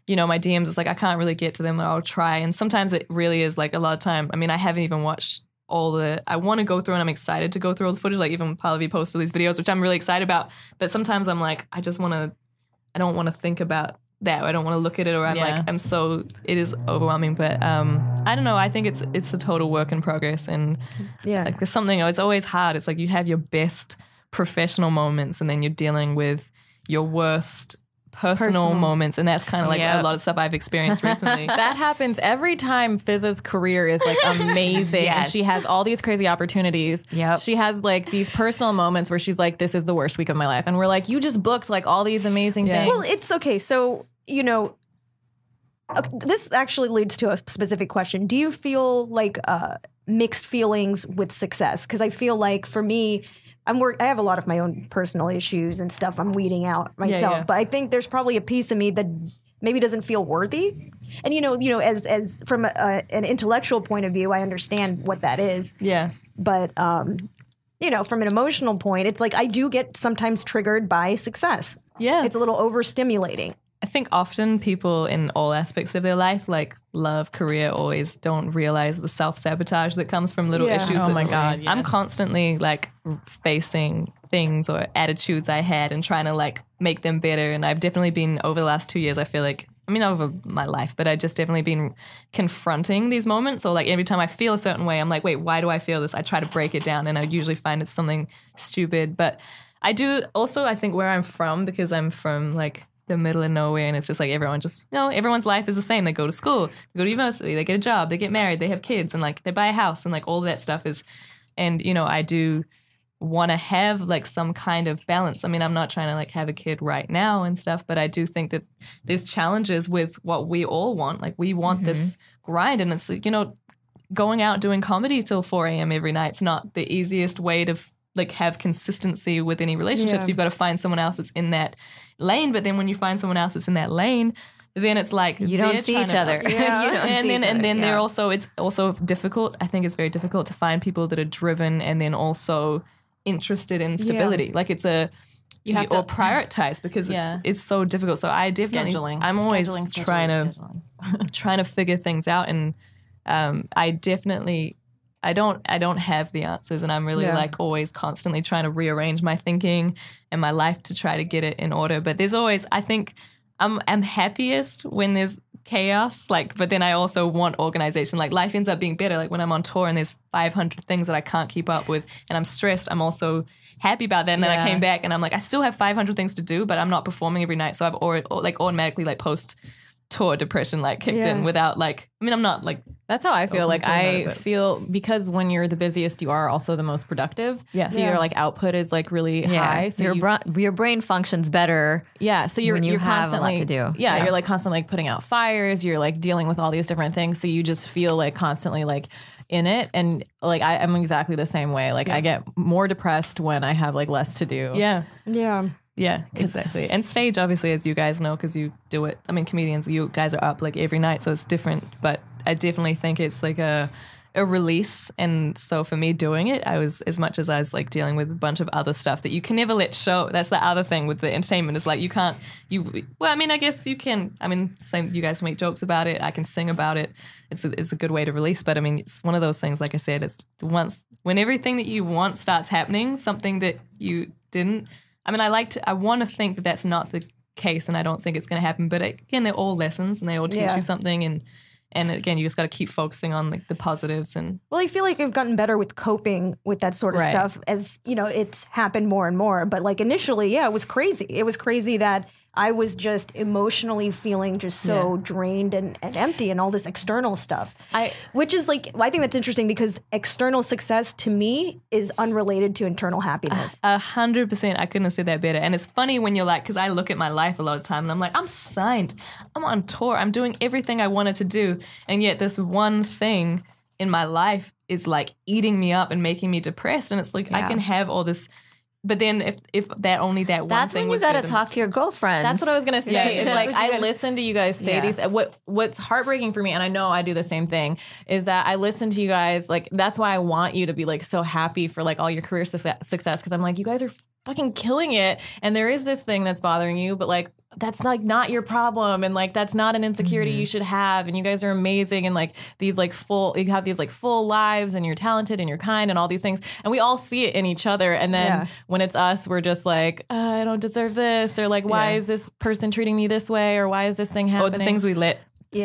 you know, my DMs, it's like I can't really get to them. I'll try. And sometimes it really is like a lot of time. I mean, I haven't even watched I want to go through and I'm excited to go through all the footage. Like even Pallavi posted these videos, which I'm really excited about. But sometimes I'm like, I don't want to think about that. I don't want to look at it, or I'm like, it is overwhelming. But I don't know. I think it's a total work in progress. And like there's something, it's always hard. It's like you have your best professional moments and then you're dealing with your worst personal moments, and that's kind of like a lot of stuff I've experienced recently. That happens every time Fizz's career is like amazing and she has all these crazy opportunities. She has like these personal moments where she's like, this is the worst week of my life, and we're like, you just booked like all these amazing things. Well, it's okay. So, you know, this actually leads to a specific question. Do you feel like mixed feelings with success? Because I feel like for me, I have a lot of my own personal issues and stuff I'm weeding out myself, but I think there's probably a piece of me that maybe doesn't feel worthy. And you know, as from an intellectual point of view, I understand what that is. Yeah. But you know, from an emotional point, it's like I do get sometimes triggered by success. Yeah. It's a little overstimulating. I think often people in all aspects of their life, like love, career, always don't realize the self-sabotage that comes from little issues. Oh my God, yes. I'm constantly like facing things or attitudes I had and trying to like make them better. And I've definitely been, over the last 2 years, I feel like, I mean, over my life, but I just definitely been confronting these moments. Or like every time I feel a certain way, I'm like, wait, why do I feel this? I try to break it down, and I usually find it's something stupid. But I do also, I think where I'm from, because I'm from like the middle of nowhere, and it's just like everyone just, you know, everyone's life is the same. They go to school, they go to university, they get a job, they get married, they have kids, and like they buy a house, and like all that stuff is, and you know, I do want to have like some kind of balance. I mean, I'm not trying to like have a kid right now and stuff, but I do think that there's challenges with what we all want. Like we want this grind, and it's, you know, going out doing comedy till 4 a.m. every night's not the easiest way to like have consistency with any relationships. You've got to find someone else that's in that lane, but then when you find someone else that's in that lane, then it's like you don't see each other. And then they're also, it's also difficult. I think it's very difficult to find people that are driven and then also interested in stability. Like it's you have to prioritize, because it's so difficult. So I definitely, I'm always trying to figure things out, and I definitely I don't have the answers, and I'm really like always constantly trying to rearrange my thinking and my life to try to get it in order. But there's always, I think I'm happiest when there's chaos, like, but then I also want organization. Like life ends up being better. Like when I'm on tour and there's 500 things that I can't keep up with and I'm stressed, I'm also happy about that. And then I came back and I'm like, I still have 500 things to do, but I'm not performing every night. So I've automatically like post tour depression like kicked in without like, I mean, I'm not like, that's how I feel. Like I feel because when you're the busiest, you are also the most productive. Yeah. So your like output is like really high. So your brain functions better. Yeah. So you're have constantly a lot to do. Yeah, you're like constantly like putting out fires. You're like dealing with all these different things. So you just feel like constantly like in it. And like I'm exactly the same way. Like I get more depressed when I have like less to do. Yeah. Yeah. Yeah, exactly. And stage, obviously, as you guys know, because you do it. I mean, comedians, you guys are up like every night, so it's different. But I definitely think it's like a release. And so for me doing it, I was, as much as I was like dealing with a bunch of other stuff that you can never let show. That's the other thing with the entertainment is like well, I mean, I guess you can, I mean, same, you guys make jokes about it. I can sing about it. It's a good way to release. But I mean, it's one of those things, like I said, it's when everything that you want starts happening, something that you didn't. I mean, I want to think that that's not the case, and I don't think it's going to happen. But again, they're all lessons, and they all teach you something. And again, you just got to keep focusing on like the positives. And well, I feel like I've gotten better with coping with that sort of stuff as you know it's happened more and more. But like initially, it was crazy. It was crazy that I was just emotionally feeling just so drained and empty and all this external stuff. Which is like, I think that's interesting because external success to me is unrelated to internal happiness. 100%. I couldn't have said that better. And it's funny when you're like, because I look at my life a lot of time and I'm like, I'm signed. I'm on tour. I'm doing everything I wanted to do. And yet this one thing in my life is like eating me up and making me depressed. And it's like, I can have all this. But then if that only that one that's thing when was you got to talk to your girlfriend. That's what I was going to say. It's like I listen to you guys say these. What's heartbreaking for me, and I know I do the same thing, is that I listen to you guys. Like that's why I want you to be like so happy for like all your career success because I'm like, you guys are fucking killing it. And there is this thing that's bothering you, but like that's like not your problem, and like that's not an insecurity you should have, and you guys are amazing, and like these like you have these like full lives, and you're talented and you're kind and all these things, and we all see it in each other. And then when it's us, we're just like, I don't deserve this, or like why is this person treating me this way, or why is this thing happening? Or the things we let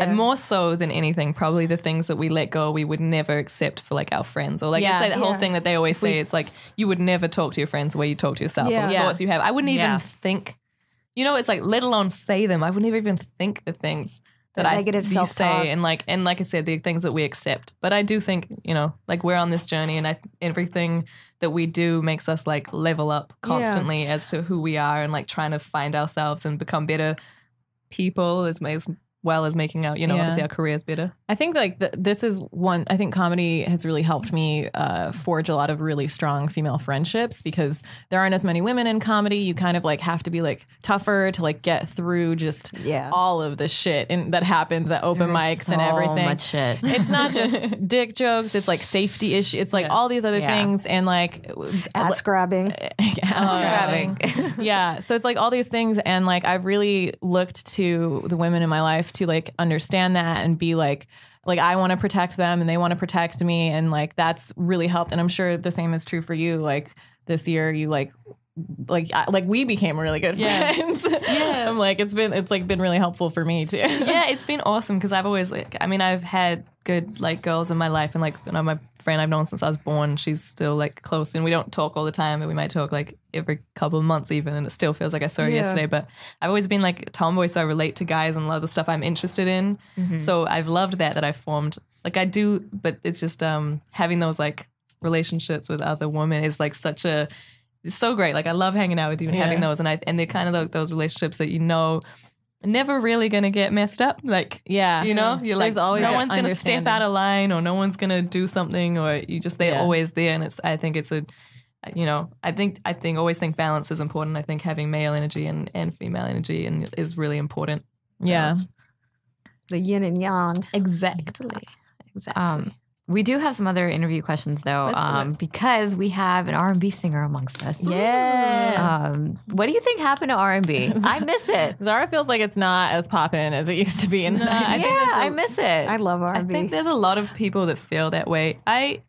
more so than anything, probably the things that we let go we would never accept for like our friends, or like it's like the whole thing that they always say, it's like you would never talk to your friends the way you talk to yourself, or the thoughts you have. I wouldn't even think. You know, it's like, let alone say them. I wouldn't even think the things that negative you say, and like I said, the things that we accept. But I do think, you know, like we're on this journey, and everything that we do makes us like level up constantly as to who we are, and like trying to find ourselves and become better people as well as making out, you know, obviously our careers better. I think like this is one, I think comedy has really helped me forge a lot of really strong female friendships because there aren't as many women in comedy. You kind of like have to be like tougher to like get through just all of the shit that happens at open mics and everything. Much shit. It's not just dick jokes. It's like safety issues. It's like all these other things, and like ass grabbing. Yeah. So it's like all these things, and like I've really looked to the women in my life to like understand that and be like I want to protect them and they want to protect me, and like that's really helped. And I'm sure the same is true for you. Like this year, you like we became really good friends. Yeah, I'm like it's been really helpful for me too. Yeah, it's been awesome because I've always I've had good like girls in my life, and like, you know, my friend I've known since I was born, she's still like close, and we don't talk all the time, but we might talk like every couple of months even, and it still feels like I saw her yesterday. But I've always been like a tomboy, so I relate to guys and a lot of the stuff I'm interested in. So I've loved that I formed like I do, but it's just having those like relationships with other women is like it's so great. Like I love hanging out with you and having those, and they're kind of like those relationships that you know never really gonna get messed up. Like you know, you're like always no one's gonna step out of line, or no one's gonna do something, or they're always there. And I think it's always think balance is important. I think having male energy and female energy is really important. Yeah, the yin and yang. Exactly. We do have some other interview questions though, because we have an R&B singer amongst us. Yeah. What do you think happened to R&B? I miss it. Zara feels like it's not as poppin' as it used to be. I miss it. I love R&B. I think there's a lot of people that feel that way. I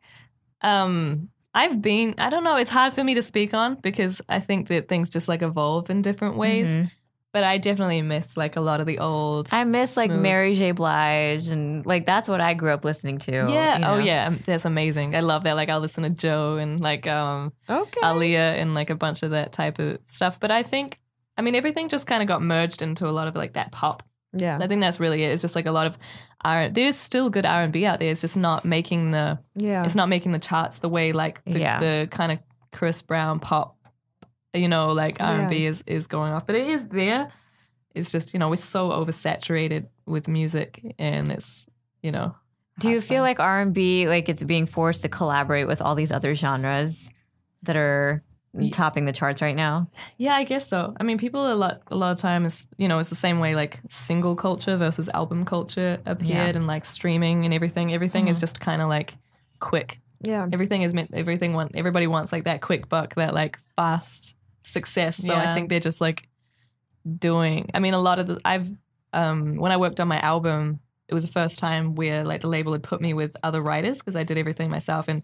don't know, it's hard for me to speak on because I think that things just like evolve in different ways. Mm-hmm. But I definitely miss like a lot of the old. I miss like Mary J. Blige and like that's what I grew up listening to. Yeah. You know? Oh yeah. That's amazing. I love that. Like I'll listen to Joe and like Aaliyah and like a bunch of that type of stuff. But I think, everything just kind of got merged into a lot of like that pop. Yeah. I think that's really it. It's just like a lot of there's still good R&B out there. It's just not making it's not making the charts the way like the kind of Chris Brown pop, like R&B is going off. But it is there. It's just, we're so oversaturated with music and it's, Do you feel like R&B, like it's being forced to collaborate with all these other genres that are topping the charts right now? Yeah, I guess so. People a lot of times, it's the same way like single culture versus album culture appeared and like streaming and everything. Everything is just kind of like quick. Yeah. Everybody wants like that quick buck, that like fast success. So I think they're just like doing, a lot of when I worked on my album, it was the first time where like the label had put me with other writers because I did everything myself, and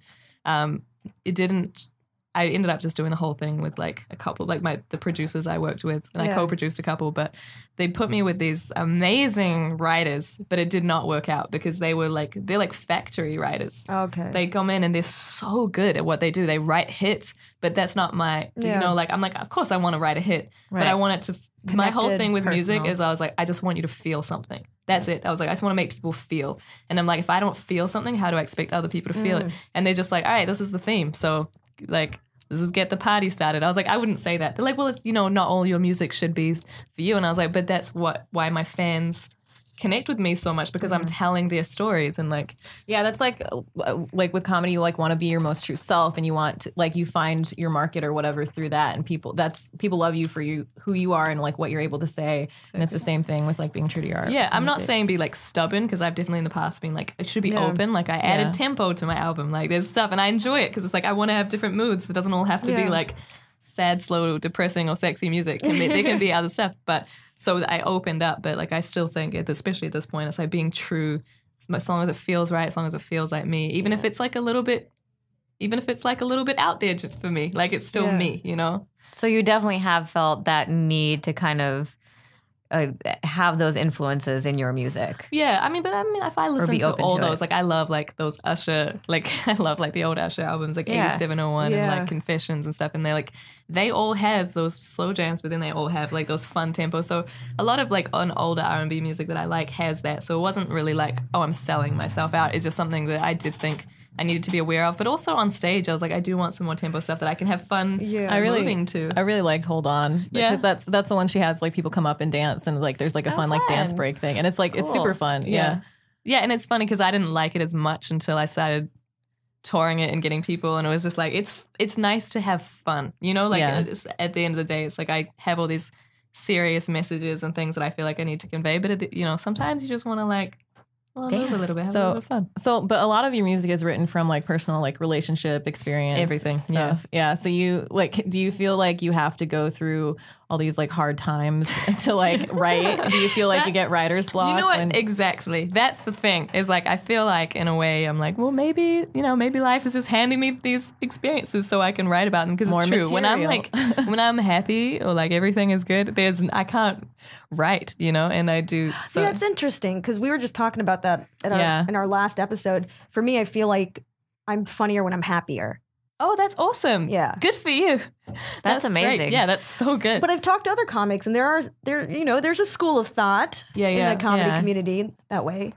I ended up just doing the whole thing with like a couple, like the producers I worked with, and I co-produced a couple, but they put me with these amazing writers, but it did not work out because they're like factory writers. Okay. They come in and they're so good at what they do. They write hits, but that's not my, I'm like, of course I want to write a hit, but I want it to, my whole thing with music is I was like, I just want you to feel something. That's it. I was like, I just want to make people feel. And I'm like, if I don't feel something, how do I expect other people to feel it? And they're just like, all right, this is the theme. So like, this is get the party started. I was like, I wouldn't say that. They're like, well, it's, not all your music should be for you. And I was like, but that's why my fans connect with me so much, because I'm telling their stories and like. Yeah, that's like with comedy, you like want to be your most true self, and you want to, like, you find your market or whatever through that, and people love you for who you are and like what you're able to say. Exactly. And it's the same thing with like being true to your art. Yeah, I'm not saying be like stubborn, because I've definitely in the past been like, it should be open. Like I added tempo to my album. Like there's stuff, and I enjoy it because it's like I want to have different moods. It doesn't all have to be like sad, slow, depressing, or sexy music. There can be other stuff, but. So I opened up, but like I still think, especially at this point, it's like being true. As long as it feels right, as long as it feels like me, even if it's like a little bit out there just for me, like it's still me, So you definitely have felt that need to kind of have those influences in your music. Yeah, if I listen to all those, like I love like those Usher, like I love like the old Usher albums, like 8701 and like Confessions and stuff, and they all have those slow jams, but then they all have like those fun tempos. So a lot of like an older R&B music that I like has that. So it wasn't really like, oh, I'm selling myself out. It's just something that I did think I needed to be aware of. But also on stage, I was like, I do want some more tempo stuff that I can have fun moving to. I really like Hold On. Yeah. Because that's the one she has, like people come up and dance, and like there's like a fun like dance break thing. And it's like, it's super fun. Yeah. Yeah, and it's funny because I didn't like it as much until I started touring it and getting people, and it was just like, it's nice to have fun, it's, at the end of the day, it's like I have all these serious messages and things that I feel like I need to convey, but sometimes you just want to like a little bit, have a little bit of fun. So, but a lot of your music is written from like personal, like relationship experience, everything stuff. Yeah. So you like, do you feel like you have to go through all these like hard times to like write? Do you feel like you get writer's block? You know what? Exactly. That's the thing. Is like I feel like in a way I'm like, well, maybe life is just handing me these experiences so I can write about them, because it's true. Material. When I'm like when I'm happy or like everything is good, I can't write, and I do. So. Yeah, it's interesting because we were just talking about that in our last episode. For me, I feel like I'm funnier when I'm happier. Oh, that's awesome. Yeah. Good for you. That's amazing. Great. Yeah, that's so good. But I've talked to other comics, and there's a school of thought in the comedy community that way.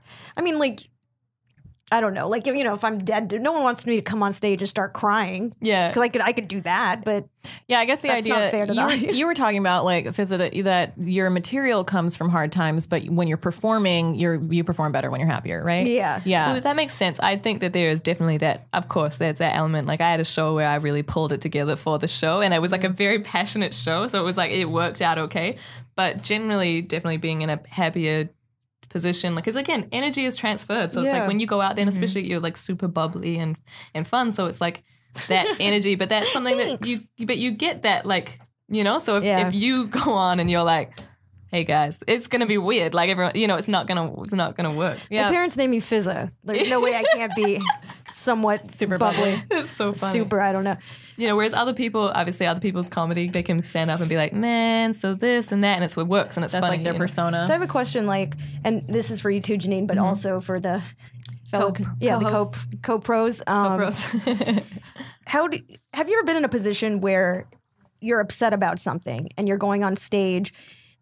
I don't know. Like, if I'm dead, no one wants me to come on stage and start crying. Yeah. Because I could do that, but yeah, I guess the that's idea not fair to the audience. You were talking about like that your material comes from hard times, but when you're performing, you perform better when you're happier, right? Yeah. Yeah. Well, that makes sense. I think that there is definitely that. Of course, there's that element. Like I had a show where I really pulled it together for the show, and it was like a very passionate show, so it was like it worked out okay. But generally, definitely being in a happier position. Like, because again, energy is transferred. So it's like when you go out there, and especially you're like super bubbly and fun. So it's like that energy, but that's something that you get that, like, you know, so if you go on and you're like, hey guys, it's gonna be weird. Like everyone, you know, it's not gonna work. My parents named me Fizza. There's no way I can't be somewhat super bubbly. It's so funny. Super, I don't know. You know, whereas other people, obviously other people's comedy, they can stand up and be like, man, so this and that, and it works and it's That's funny. like their persona. So I have a question, like, and this is for you too, Janine, but also for the fellow, the co-pros. Co-pros. Have you ever been in a position where you're upset about something and you're going on stage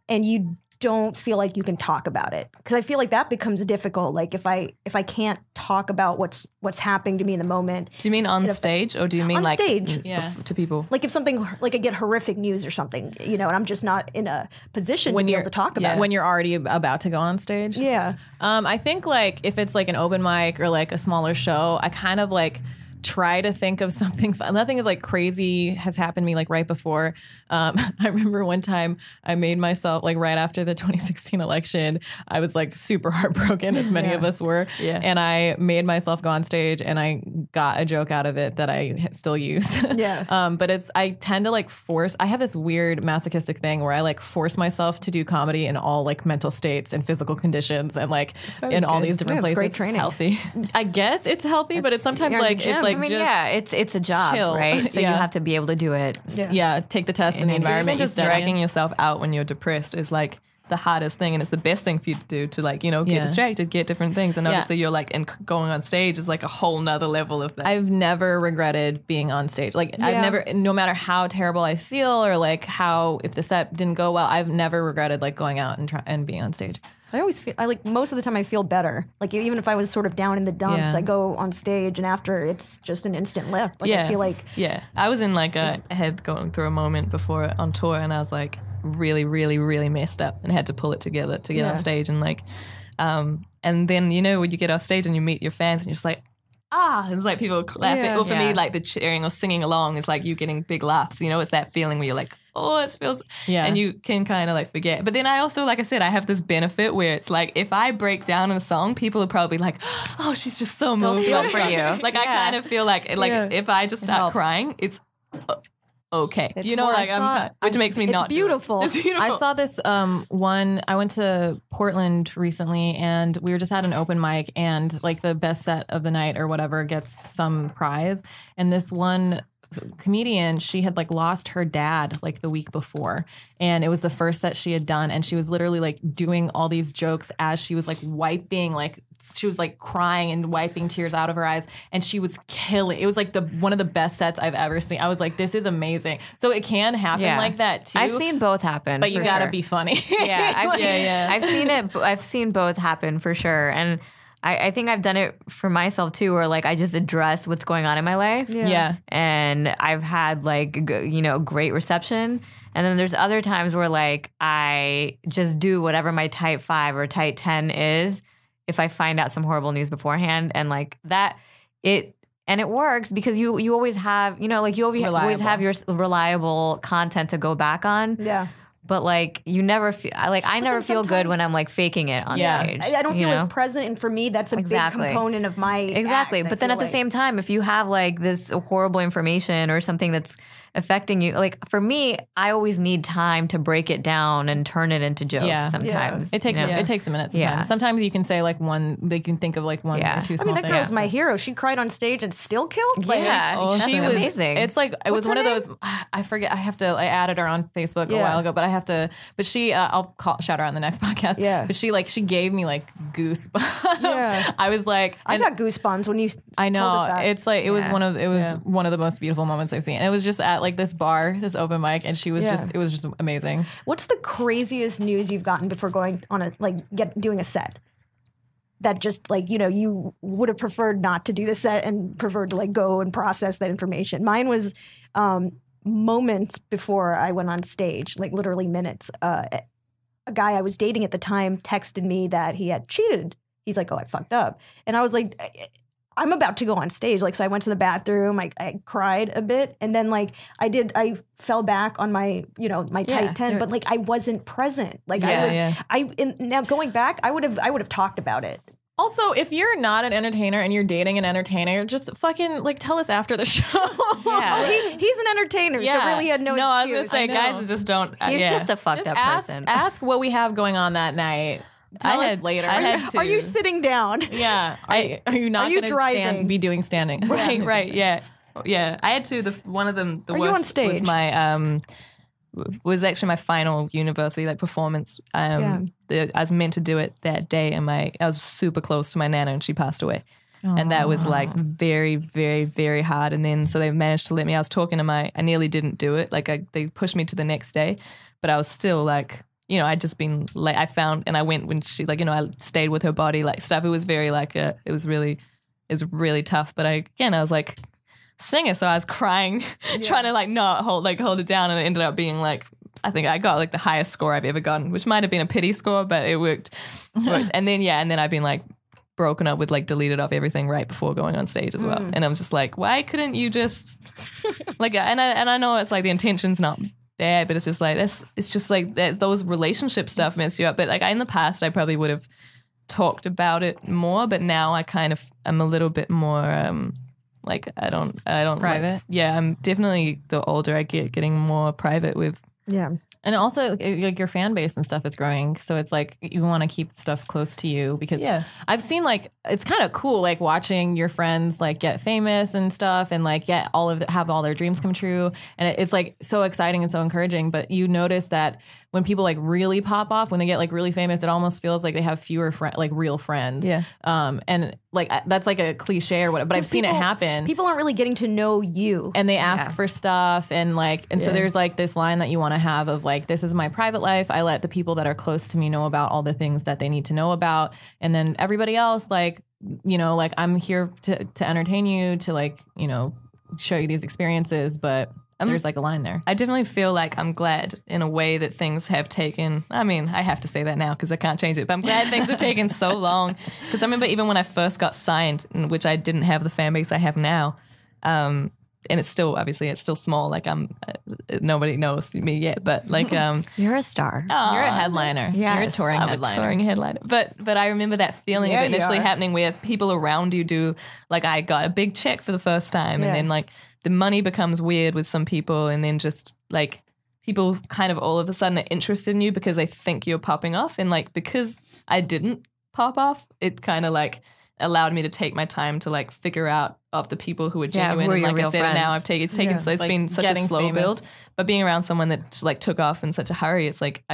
and you don't feel like you can talk about it? Because I feel like that becomes difficult. Like if I can't talk about what's happening to me in the moment. Do you mean on stage, or do you mean on like stage? To people? Like if something, like I get horrific news or something, you know, and I'm just not in a position to be able to talk about it. When you're already about to go on stage. Yeah. I think like if it's like an open mic or like a smaller show, I kind of like try to think of something fun. Nothing is like crazy has happened to me like right before. I remember one time I made myself like right after the 2016 election, I was like super heartbroken, as many of us were. Yeah. And I made myself go on stage and I got a joke out of it that I still use. Yeah. But I tend to like I have this weird masochistic thing where I like force myself to do comedy in all like mental states and physical conditions and like in all these different places. Great training. It's healthy. I guess it's healthy, but it's sometimes like it's like, I mean, it's a job, chill. right? So you have to be able to do it. Yeah, take the test in the environment. Even just dragging yourself out when you're depressed is like the hardest thing, and it's the best thing for you to do to like, you know, get distracted, get different things, and obviously you're like, and going on stage is like a whole nother level of that. I've never regretted being on stage. Like I've never, no matter how terrible I feel or like how if the set didn't go well, I've never regretted like going out and being on stage. I always feel, most of the time I feel better. Like even if I was sort of down in the dumps, I go on stage and after it's just an instant lift. Like I feel like. Yeah. I was in like I had going through a moment before on tour and I was like really, really, really messed up and had to pull it together to get on stage and like, and then, you know, when you get off stage and you meet your fans and you're just like, it's like people clapping. Well, for me, like the cheering or singing along is like you getting big laughs. You know, it's that feeling where you're like, oh, it feels, and you can kind of like forget. But then I also, like I said, I have this benefit where it's like if I break down in a song, people are probably like, oh, she's just so moved. Feel for you. Like I kind of feel like if I just start crying, it's okay. It's you know, like which makes me not. Beautiful. It's beautiful. I saw this one. I went to Portland recently, and we were just at an open mic, and like the best set of the night or whatever gets some prize, and this one comedian, she had like lost her dad like the week before, and it was the first set she had done, and she was literally like doing all these jokes as she was like wiping, like she was like crying and wiping tears out of her eyes, and she was killing. It was like one of the best sets I've ever seen. I was like, this is amazing. So it can happen like that too. I've seen both happen, but you gotta be funny. I've seen it. I've seen both happen for sure, and I think I've done it for myself too, where like I just address what's going on in my life. Yeah. And I've had like, you know, great reception. And then there's other times where like I just do whatever my type 5 or type 10 is if I find out some horrible news beforehand. And like that, it works because you always have, you know, like you always have your reliable content to go back on. Yeah. But like you never feel like I never feel good when I'm like faking it on stage. I don't feel as present, and for me, that's a big component of my act, But then at the same time, if you have like this horrible information or something that's affecting you, like for me, I always need time to break it down and turn it into jokes. Sometimes it takes it takes a minute. Sometimes. Sometimes you can say like one. They can think of like one or two small that things. girl's my hero. She cried on stage and still killed. Like, she was amazing. It's like it was one of those. I forget. I added her on Facebook a while ago, but I have to. But she, I'll shout her out in the next podcast. Yeah. But she gave me like goosebumps. Yeah. I was like, I got goosebumps when you. I know. Told us that. It's like it was one of the most beautiful moments I've seen. And it was just at like this bar, this open mic, and she was it was just amazing. What's the craziest news you've gotten before going on doing a set? That just like, you know, you would have preferred not to do the set and preferred to like go and process that information. Mine was moments before I went on stage, like literally minutes. A guy I was dating at the time texted me that he had cheated. He's like, oh, I fucked up. And I was like, I'm about to go on stage. Like, so I went to the bathroom, I cried a bit. And then like I fell back on my, my tight 10, but like I wasn't present. Like now going back, I would have talked about it. Also, if you're not an entertainer and you're dating an entertainer, just fucking like tell us after the show. Yeah. He's an entertainer, so really had no excuse. I was going to say, guys just don't. He's just a fucked up person. Ask what we have going on that night. Tell us later. Are you sitting down? Yeah. Are you not going to be doing standing? Right. Yeah. I had to. One of them. The worst on stage? Was my was actually my final university like performance. I was meant to do it that day, and I was super close to my nana, and she passed away. And that was like very, very, very hard. And then so they managed to let me. I was talking to I nearly didn't do it. Like they pushed me to the next day, but I was still like. I'd just been like, I found, and I went when she, like, I stayed with her body, like stuff. It was very like, it was really tough. But I was like, singer. So I was crying, trying to like not hold it down. And it ended up being like, I think I got like the highest score I've ever gotten, which might have been a pity score, but it worked. And then I've been like broken up with, like deleted off everything right before going on stage as well. And I was just like, why couldn't you just like, and I know it's like the intention's not bad, but it's just like it's just like those relationship stuff mess you up. But like in the past, I probably would have talked about it more, but now I kind of am a little bit more like I don't private. Like, I'm definitely the older I get, getting more private with. Yeah. And also, like, your fan base and stuff is growing. So it's like you want to keep stuff close to you because I've seen, like, it's kind of cool, like, watching your friends, like, get famous and stuff and, like, have all their dreams come true. And it's, like, so exciting and so encouraging. But you notice that when people, like, really pop off, when they get, like, really famous, it almost feels like they have fewer, real friends. Yeah. And, like, that's, like, a cliche or whatever. But I've seen it happen. People aren't really getting to know you. And they ask for stuff. And, like, so there's, like, this line that you want to have of, like, this is my private life. I let the people that are close to me know about all the things that they need to know about. And then everybody else, like, like, I'm here to entertain you, to, like, show you these experiences. But there's like a line there. I definitely feel like I'm glad in a way that things have taken, I mean, I have to say that now because I can't change it, but I'm glad things have taken so long. Because I remember even when I first got signed, in which I didn't have the fan base I have now, and it's still, obviously, it's still small. Like nobody knows me yet, but like, you're a star. You're a headliner. Yes, you're a touring headliner. Touring headliner. But I remember that feeling of it initially happening where people around you do, like, I got a big check for the first time, and then like the money becomes weird with some people, and then just like people kind of all of a sudden are interested in you because they think you're popping off, and like because I didn't pop off, it kind of like allowed me to take my time to like figure out of the people who are genuine. And like I said, friends. Now it's taken so it's like been such a slow famous. build. But being around someone that like took off in such a hurry, it's like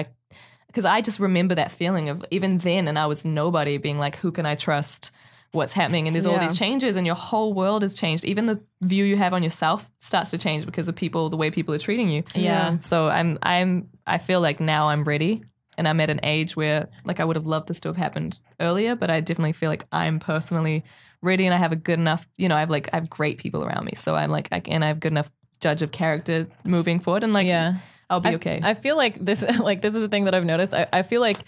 because I just remember that feeling of even then, and I was nobody, being like, who can I trust? What's happening? And there's all these changes, and your whole world has changed. Even the view you have on yourself starts to change because of the way people are treating you. Yeah. So I feel like now I'm ready. And I'm at an age where, like, I would have loved this to have happened earlier, but I definitely feel like I'm personally ready, and I have a good enough, I have great people around me. So I'm like, I have good enough judge of character moving forward, and like, I'll be okay. I feel like this is the thing that I've noticed. I feel like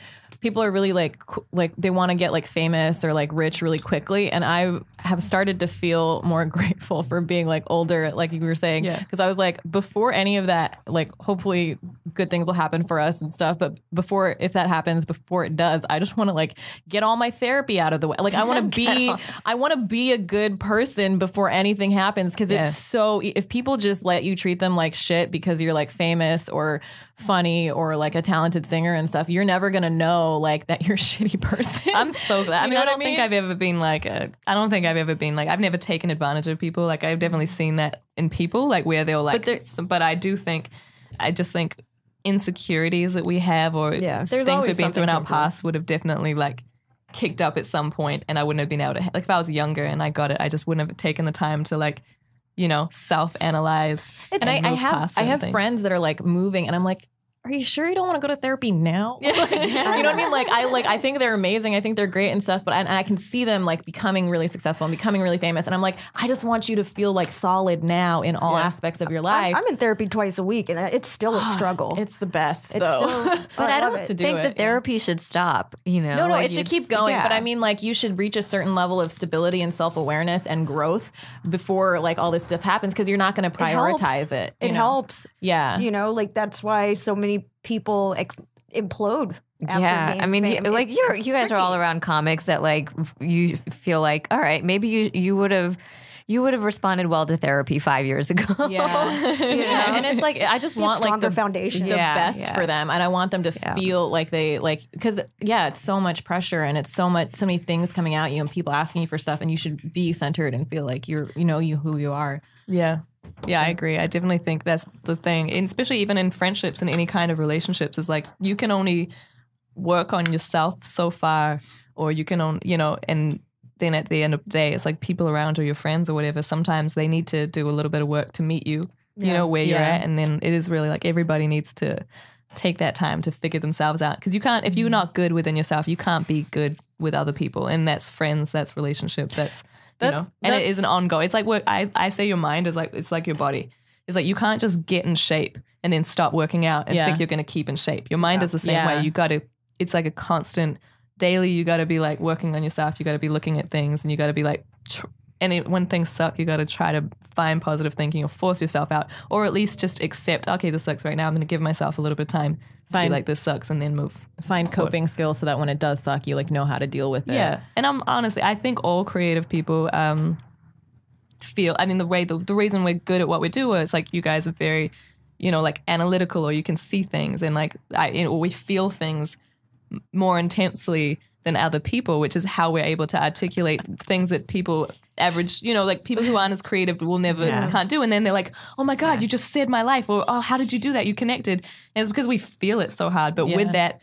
people are really like they want to get like famous or like rich really quickly, and I have started to feel more grateful for being like older, like you were saying, because I was like, before any of that, like hopefully good things will happen for us and stuff, but before it does, I just want to like get all my therapy out of the way. Like I want to be a good person before anything happens, because it's so, if people just let you treat them like shit because you're like famous or funny or like a talented singer and stuff, you're never gonna know like that you're a shitty person. I'm so glad. I don't think I've ever been like I've never taken advantage of people. Like I've definitely seen that in people, like where they'll like, but I just think insecurities that we have or things we've been through in our past would have definitely like kicked up at some point, and I wouldn't have been able to, like if I was younger and I got it, I just wouldn't have taken the time to like, self-analyze. And I have friends that are like moving, and I'm like, are you sure you don't want to go to therapy now? You know what I mean? I think they're amazing. I think they're great and stuff, but I can see them like becoming really successful and becoming really famous. And I'm like, I just want you to feel like solid now in all aspects of your life. I'm in therapy twice a week, and it's still a struggle. It's the best, It's though. still, But I don't to do think it, the therapy should stop, you know? No, Like, it should it's- keep going. yeah. But I mean, like, you should reach a certain level of stability and self-awareness and growth before, like, all this stuff happens, because you're not going to prioritize it. It you know? helps. Yeah. You know, like that's why so many people implode. After Yeah, being I mean, famous. like you guys are all around comics that like you feel like, all right, maybe you would have responded well to therapy 5 years ago. Yeah. Yeah. And it's like, I just Be a want like stronger the foundation. the Yeah, best yeah. for them. And I want them to feel like they because it's so much pressure and it's so many things coming at you and people asking you for stuff, and you should be centered and feel like who you are. Yeah. Yeah, I agree. I definitely think that's the thing. And especially even in friendships and any kind of relationships, is like you can only work on yourself so far, or you can only, and then at the end of the day, it's like people around or your friends or whatever, sometimes they need to do a little bit of work to meet you, where you're at. And then it is really like everybody needs to take that time to figure themselves out. Because you can't, if you're not good within yourself, you can't be good with other people. And that's friends, that's relationships, and it is an ongoing. It's like what I say your mind is like, it's like your body. It's like you can't just get in shape and then stop working out and think you're going to keep in shape. Your mind is the same way. You got to, it's like a constant daily, you got to be like working on yourself. You got to be looking at things, and you got to be like, when things suck, you got to try to find positive thinking or force yourself out, or at least just accept, okay, this sucks right now. I'm going to give myself a little bit of time to be like, this sucks, and then move. Find coping skills so that when it does suck, you like know how to deal with it. Yeah. And I think all creative people feel, I mean, the reason we're good at what we do is like you guys are very, like analytical, or you can see things, and like we feel things more intensely than other people, which is how we're able to articulate things that people average, like people who aren't as creative will never can't do. And then they're like, oh my God, you just saved my life. Or, oh, how did you do that? You connected. And it's because we feel it so hard. But with that,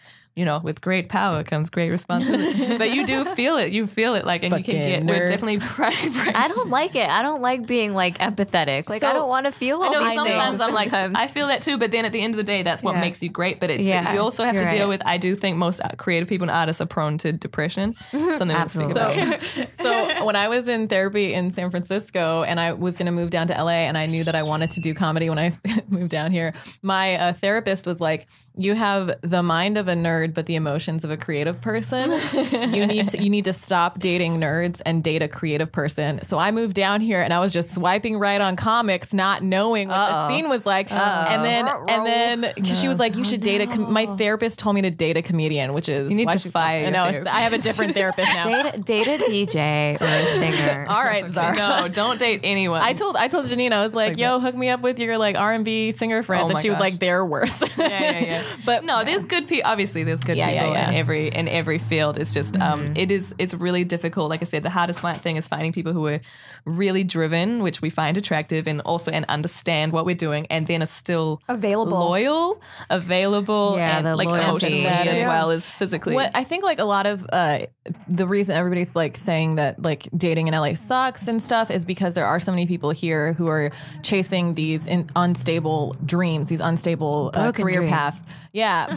with great power comes great responsibility. But you do feel it. You feel it. Like, and you can get, we're definitely I don't like it. I don't like being like empathetic. Like, I don't want to feel all these sometimes things. I'm like, I feel that too. But then at the end of the day, that's what makes you great. But you also have to deal with, I do think most creative people and artists are prone to depression. Something to speak about. So when I was in therapy in San Francisco and I was going to move down to LA, and I knew that I wanted to do comedy when I moved down here, my therapist was like, you have the mind of a nerd, but the emotions of a creative person. You need to stop dating nerds and date a creative person. So I moved down here and I was just swiping right on comics, not knowing what the scene was like. And then she was like, you should date my therapist told me to date a comedian, which is, you need to fire. No, I have a different therapist now. Date a DJ or a singer. All right, Zara. No, don't date anyone. I told Janine, I was like, yo, hook me up with your like R&B singer friends. And she was like, they're worse. Yeah. But no, there's good people. Obviously, there's good people in every field. It's just it's really difficult. Like I said, the hardest thing is finding people who are really driven, which we find attractive, and understand what we're doing, and then are still loyal, available, and like emotionally as well as physically. I think like a lot of the reason everybody's like saying that like dating in LA sucks and stuff is because there are so many people here who are chasing these unstable dreams, these unstable career paths. Yeah,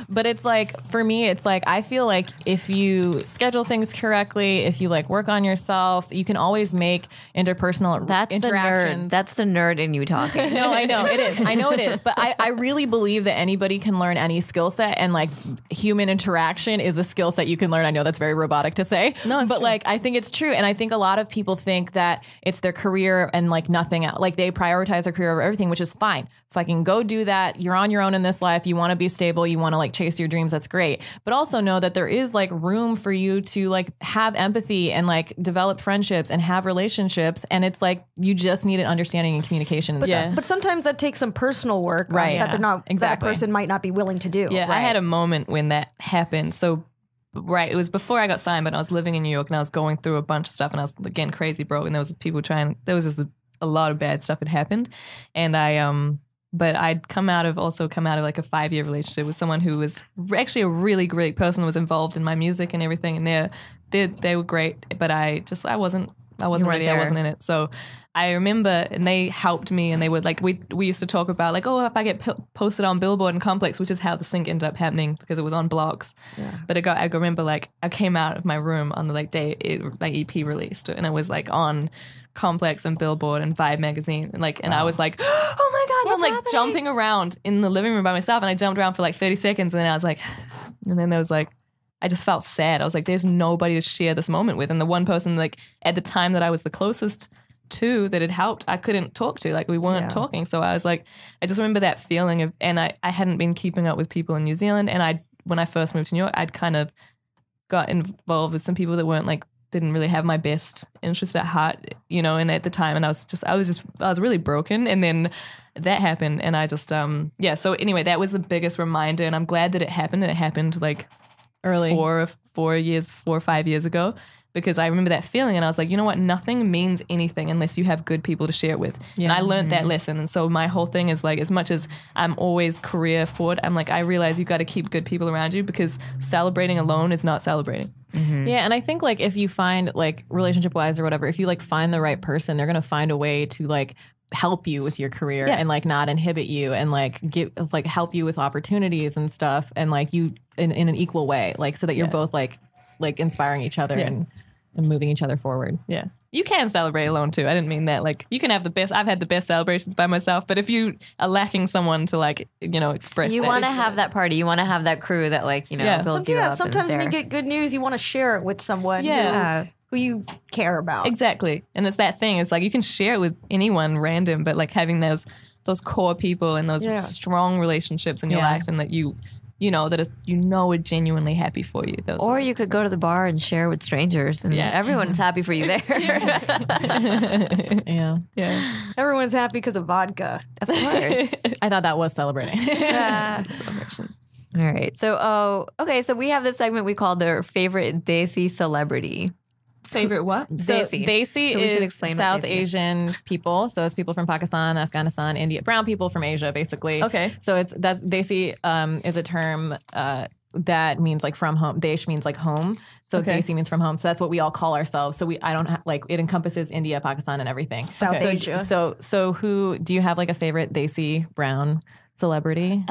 but it's like, for me, it's like, I feel like if you schedule things correctly, if you like work on yourself, you can always make interpersonal interactions. That's the nerd in you talking. No, I know it is. I know it is. But I really believe that anybody can learn any skill set, and like human interaction is a skill set you can learn. I know that's very robotic to say, but true. Like I think it's true. And I think a lot of people think that it's their career and like nothing else. Like they prioritize their career over everything, which is fine. Fucking go do that. You're on your own in this life. You want to be stable. You want to like chase your dreams. That's great. But also know that there is like room for you to like have empathy and like develop friendships and have relationships. And it's like, you just need an understanding and communication. And But sometimes that takes some personal work that they're not, that a person might not be willing to do. Yeah. Right. I had a moment when that happened. So it was before I got signed, but I was living in New York and I was going through a bunch of stuff and I was again crazy broke, and there was just a lot of bad stuff had happened. And but I'd come out of like a 5-year relationship with someone who was actually a really great person that was involved in my music and everything. And they were great, but I wasn't I wasn't weren't ready. I there. wasn't in it. So I remember, and they helped me, and they would like, we used to talk about like, oh, if I get posted on Billboard and Complex, which is how the sync ended up happening because it was on blocks. Yeah. But I remember like I came out of my room on the like day my EP released, and it was like on Complex and Billboard and Vibe magazine, and like, and I was like, oh my god, I'm like jumping around in the living room by myself, and I jumped around for like 30 seconds, and then I was like, and then there was like, I just felt sad. I was like, there's nobody to share this moment with, and the one person like at the time that I was the closest to that had helped, I couldn't talk to, like we weren't talking. So I was like, I just remember that feeling of, and I hadn't been keeping up with people in New Zealand, and when I first moved to New York, I'd kind of got involved with some people that weren't like, didn't really have my best interest at heart, you know, and at the time, and I was really broken, and then that happened, and I just so anyway, that was the biggest reminder, and I'm glad that it happened, and it happened like early 4 or 5 years ago, because I remember that feeling, and I was like, you know what, nothing means anything unless you have good people to share it with. And I learned that lesson, and so my whole thing is like, as much as I'm always career forward, I'm like, I realize you got to keep good people around you, because celebrating alone is not celebrating. Mm-hmm. Yeah, and I think like if you find like relationship wise or whatever, if you like find the right person, they're gonna find a way to like help you with your career and like not inhibit you, and like help you with opportunities and stuff, and like you in an equal way, like so that you're both like inspiring each other and moving each other forward. Yeah. You can celebrate alone too. I didn't mean that. Like, you can have I've had the best celebrations by myself, but if you are lacking someone to like, you know, express you want to have that party. You want to have that crew that like, you know, builds you up. Sometimes when you get good news, you want to share it with someone who you care about. Exactly. And it's that thing. It's like you can share it with anyone random, but like having those core people and those strong relationships in your life, and that you know, that is, you know, are genuinely happy for you. Or you could go to the bar and share with strangers, and everyone's happy for you there. Yeah. Everyone's happy because of vodka. Of course. I thought that was celebrating. Celebration. All right. So, so we have this segment we call their favorite Desi celebrity. Favorite what? So Desi is South Asian people. So it's people from Pakistan, Afghanistan, India, brown people from Asia, basically. Okay. So that's Desi is a term that means like from home. Desh means like home. So Desi means from home. So that's what we all call ourselves. So I don't have like, it encompasses India, Pakistan, and everything. South Asia. So who do you have like a favorite Desi brown celebrity?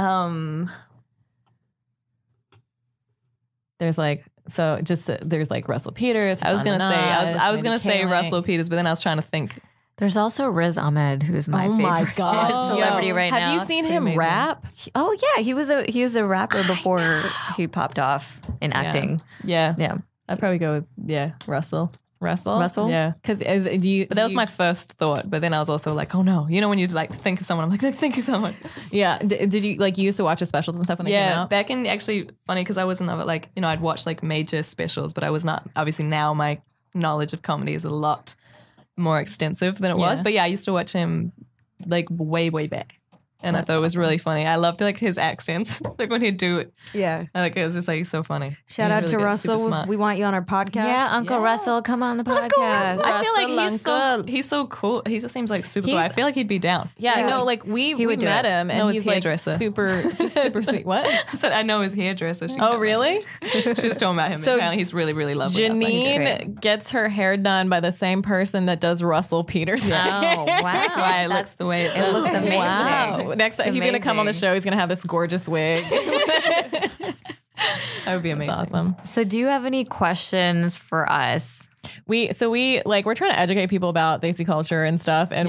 There's like. So there's like Russell Peters. I was gonna say Russell Peters, but then I was trying to think. There's also Riz Ahmed, who's my favorite my God. celebrity right now. Have you seen him rap? Oh yeah, he was a rapper before he popped off in acting. Yeah. I'd probably go with Russell. Yeah. Because but that was my first thought. But then I was also like, oh no. You know when you like think of someone, I'm like, think of someone. Yeah. Did you like, you used to watch the specials and stuff when they came out? Back in, actually funny because I wasn't like, you know, I'd watch like major specials, but I was not, obviously now my knowledge of comedy is a lot more extensive than it was. But yeah, I used to watch him like way back. And I thought it was really funny. I loved like his accents, like when he'd do it. Yeah, like it was just like so funny. Shout out to Russell. We want you on our podcast. Yeah, Uncle Russell, come on the podcast. I feel like he's so cool. He just seems like super cool. I feel like he'd be down. Yeah, I know. Like we met him, and he's like super sweet. What? I said I know his hairdresser. Oh, really? She was talking about him. So apparently he's really lovely. Janine gets her hair done by the same person that does Russell Peters. Oh, wow. That's why it looks the way it does. It looks amazing. Wow. Next time he's gonna come on the show. He's gonna have this gorgeous wig. That would be amazing. That's awesome. So, do you have any questions for us? We're trying to educate people about Desi culture and stuff, and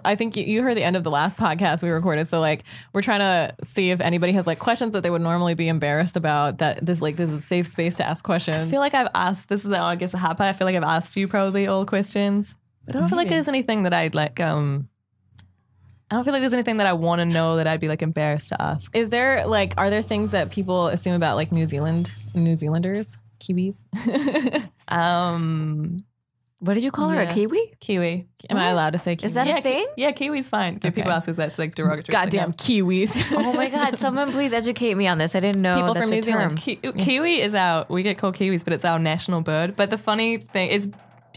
I think you heard the end of the last podcast we recorded. So like we're trying to see if anybody has like questions that they would normally be embarrassed about. That this is a safe space to ask questions. I feel like I've asked. This is I guess a hot part. I feel like I've asked you probably all questions. I don't feel like there's anything that I'd like. I don't feel like there's anything that I want to know that I'd be like embarrassed to ask. Are there things that people assume about like New Zealanders? Kiwis? What did you call her? A Kiwi? Kiwi. Am I allowed to say Kiwi? Is that a thing? Yeah, Kiwi's fine. Okay. People ask us that's like derogatory. Goddamn Kiwis. Oh my God. Someone please educate me on this. I didn't know people that's from New Zealand. Kiwi is we get called Kiwis, but it's our national bird. But the funny thing, it's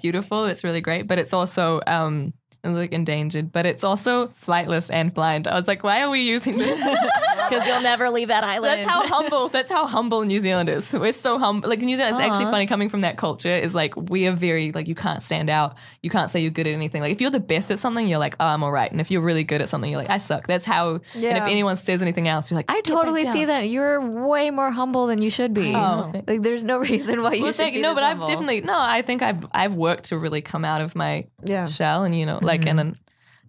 beautiful. It's really great, but it's also like endangered, but it's also flightless and blind. I was like, why are we using this? because you'll never leave that island. That's how humble New Zealand is. We're so humble. Like New Zealand, it's actually funny coming from that culture. Is like we are very like you can't stand out. You can't say you're good at anything. Like if you're the best at something, you're like, oh, I'm all right. And if you're really good at something, you're like, I suck. That's how. Yeah. And if anyone says anything else, you're like, I totally see that. You're way more humble than you should be. Like there's no reason why you should be no, but humble. I've definitely I think I've worked to really come out of my shell, and like and then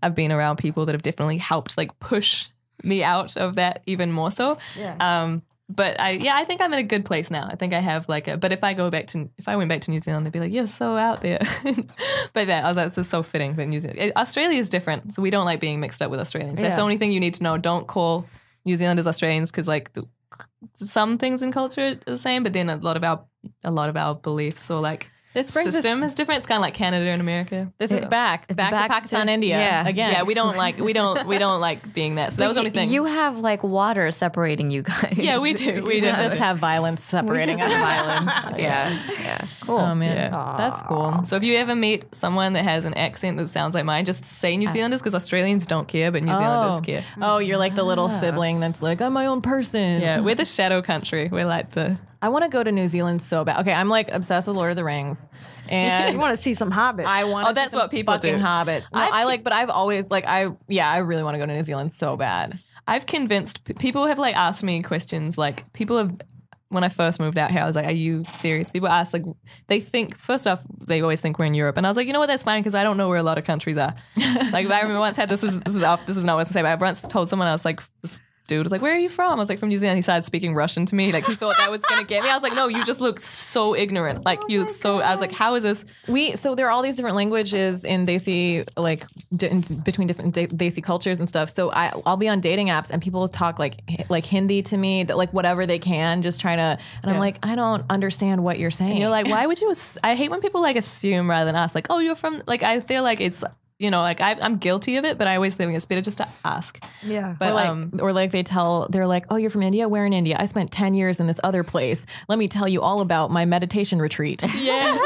I've been around people that have definitely helped like push me out of that even more so. Yeah. But I think I'm in a good place now. I think I have but if I went back to New Zealand, they'd be like, you're so out there. But I was like, this is so fitting. But New Zealand, Australia is different. So we don't like being mixed up with Australians. That's the only thing you need to know. Don't call New Zealanders Australians because like some things in culture are the same, but then a lot of our beliefs or like this system is different. It's kind of like Canada and America. This is back to Pakistan, India again. Yeah, we don't like being that. So that was the only thing. You have like water separating you guys. Yeah, we do. We just have violence separating us. Yeah. Cool. Oh man, that's cool. So if you ever meet someone that has an accent that sounds like mine, just say New Zealanders because Australians don't care, but New Zealanders care. Oh, you're like the little sibling that's like, I'm my own person. Yeah, we're the shadow country. We're like the. I want to go to New Zealand so bad. Okay, I'm like obsessed with Lord of the Rings, and You want to see some hobbits. I want. Oh, that's what people fucking do. hobbits. No, but I've always I really want to go to New Zealand so bad. I've convinced people have like asked me questions like people have. When I first moved out here, I was like, are you serious? People ask, like, they think, first off, they always think we're in Europe. And I was like, you know what, that's fine because I don't know where a lot of countries are. Like, I remember once had, this is not what I was to say, but I once told someone else, like, this dude was like, where are you from? I was like, from New Zealand. He started speaking Russian to me. Like, he thought that was going to get me. I was like, no, you just look so ignorant. Like, I was like, how is this? So there are all these different languages in Desi, like, between different Desi cultures and stuff. So I'll be on dating apps and people talk like Hindi to me, that like whatever they can, just trying to, and I'm like, I don't understand what you're saying. And you're like, why would you, I hate when people like assume rather than ask, like, oh, you're from, like, I feel like it's, like I'm guilty of it, but I always think it's better just to ask. Yeah. But or like they're like, oh, you're from India? Where in India? I spent 10 years in this other place. Let me tell you all about my meditation retreat. Yeah.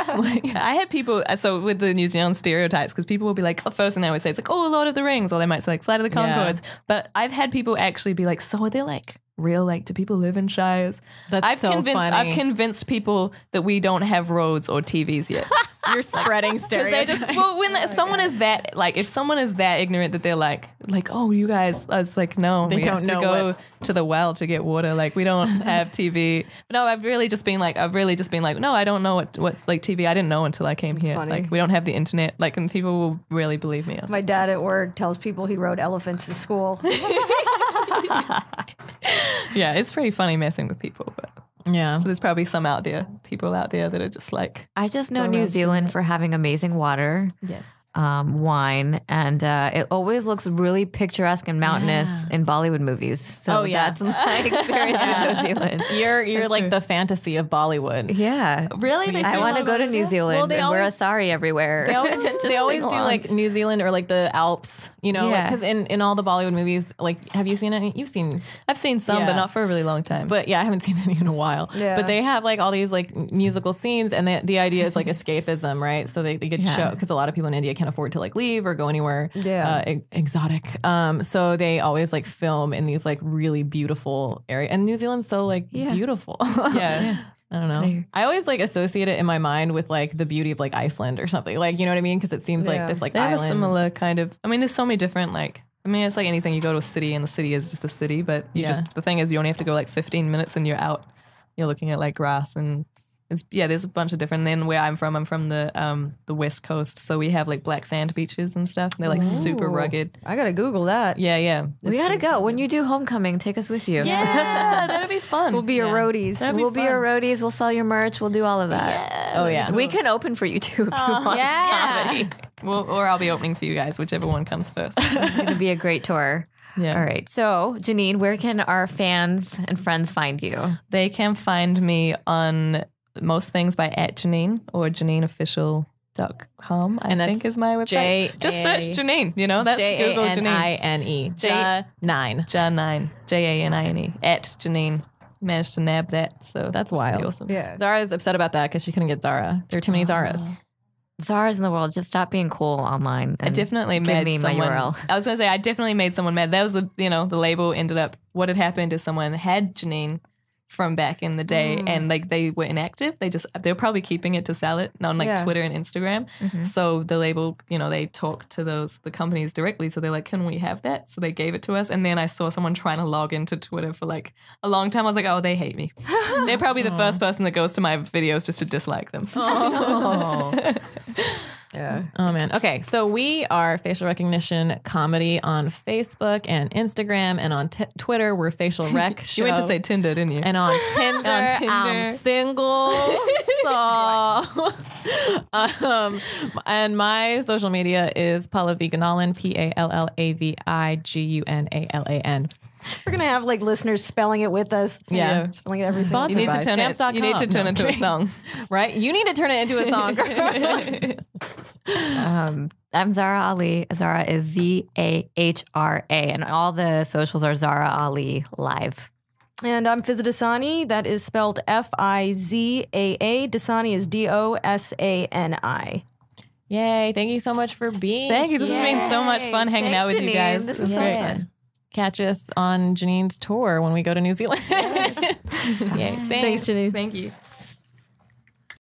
I had people, so with the New Zealand stereotypes, because people will be like, the first thing they always say, it's like, oh, Lord of the Rings, or they might say like Flight of the Conchords. But I've had people actually be like, so are they like real, like, do people live in shires? I've convinced people that we don't have roads or TVs yet. You're spreading stereotypes. When someone is that, like, if someone is that ignorant that they're like, oh, you guys, I was like, no, we don't have to go to the well to get water. Like, we don't have TV. But no, I've really just been like, no, I don't know what like TV. I didn't know until I came here. funny. Like, we don't have the internet. Like, and people will really believe me. My dad at work tells people he rode elephants to school. Yeah, it's pretty funny messing with people, but. Yeah. So there's probably people out there that are just like. I just know New Zealand for having amazing water. Yes. Wine, and it always looks really picturesque and mountainous in Bollywood movies. So that's my experience in New Zealand. You're like the fantasy of Bollywood. Yeah. Really? I want to go to New Zealand and wear a sari everywhere. They always do like New Zealand or like the Alps, because in all the Bollywood movies, like, have you seen any? I've seen some, but not for a really long time. But yeah, I haven't seen any in a while. Yeah. But they have like all these like musical scenes, and the idea is like escapism, right? So they could show, because a lot of people in India can't afford to like leave or go anywhere exotic. So they always like film in these like really beautiful areas, and New Zealand's so like beautiful. Yeah. I don't know. I always like associate it in my mind with like the beauty of like Iceland or something, like, you know what I mean? Because it seems like this like they have island. a similar kind of. I mean, there's so many different like. I mean, it's like anything. You go to a city, and the city is just a city. But the thing is, you only have to go like 15 minutes, and you're out. You're looking at like grass and. There's a bunch of different. And then where I'm from the West Coast, so we have like black sand beaches and stuff. They're like super rugged. I gotta Google that. Yeah. We gotta go. When you do homecoming, take us with you. Yeah, that'll be fun. We'll be your roadies. We'll be your roadies. We'll sell your merch. We'll do all of that. Yeah. Oh yeah. We can open for you too if you want. Yeah. Or I'll be opening for you guys, whichever one comes first. It's gonna be a great tour. Yeah. All right. So, Janine, where can our fans and friends find you? They can find me on most things by @Janine or JanineOfficial.com, I think is my website. Just search Janine, that's Google Janine. Janine. Janine. Janine. @Janine. Managed to nab that. So that's wild. Awesome. Yeah. Zara's upset about that because she couldn't get Zara. There are too many Zaras. Zara's in the world. Just stop being cool online. I definitely give met me someone. my URL. I was gonna say I definitely made someone mad. That was the the label ended up. What had happened is someone had Janine from back in the day, and like they were inactive. They were probably keeping it to sell it on like Twitter and Instagram. So the label, they talked to the companies directly. So they're like, "Can we have that?" So they gave it to us, and then I saw someone trying to log into Twitter for like a long time. I was like, "Oh, they hate me." They're probably the first person that goes to my videos just to dislike them. Yeah. Oh man. Okay. So we are Facial Recognition Comedy on Facebook and Instagram, and on Twitter we're Facial Rec Show. You went to say Tinder, didn't you? And on Tinder, I'm single. So, and my social media is Pallavigunallan, PALLAVIGUNALAN. We're gonna have like listeners spelling it with us. Yeah. Spelling it every single Sponsored You need by to turn it. stamps.com. You need to turn it into a song, right? You need to turn it into a song. I'm Zara Ali. Zara is ZAHRA, and all the socials are Zara Ali Live. And I'm Fizza Dasani. That is spelled Fizaa. Dasani is DOSANI. Yay. Thank you so much for being Thank you. This has been so much fun hanging out with Janine. you guys. This is so fun. Catch us on Janine's tour when we go to New Zealand. Yay. Thanks, Janine. Thank you.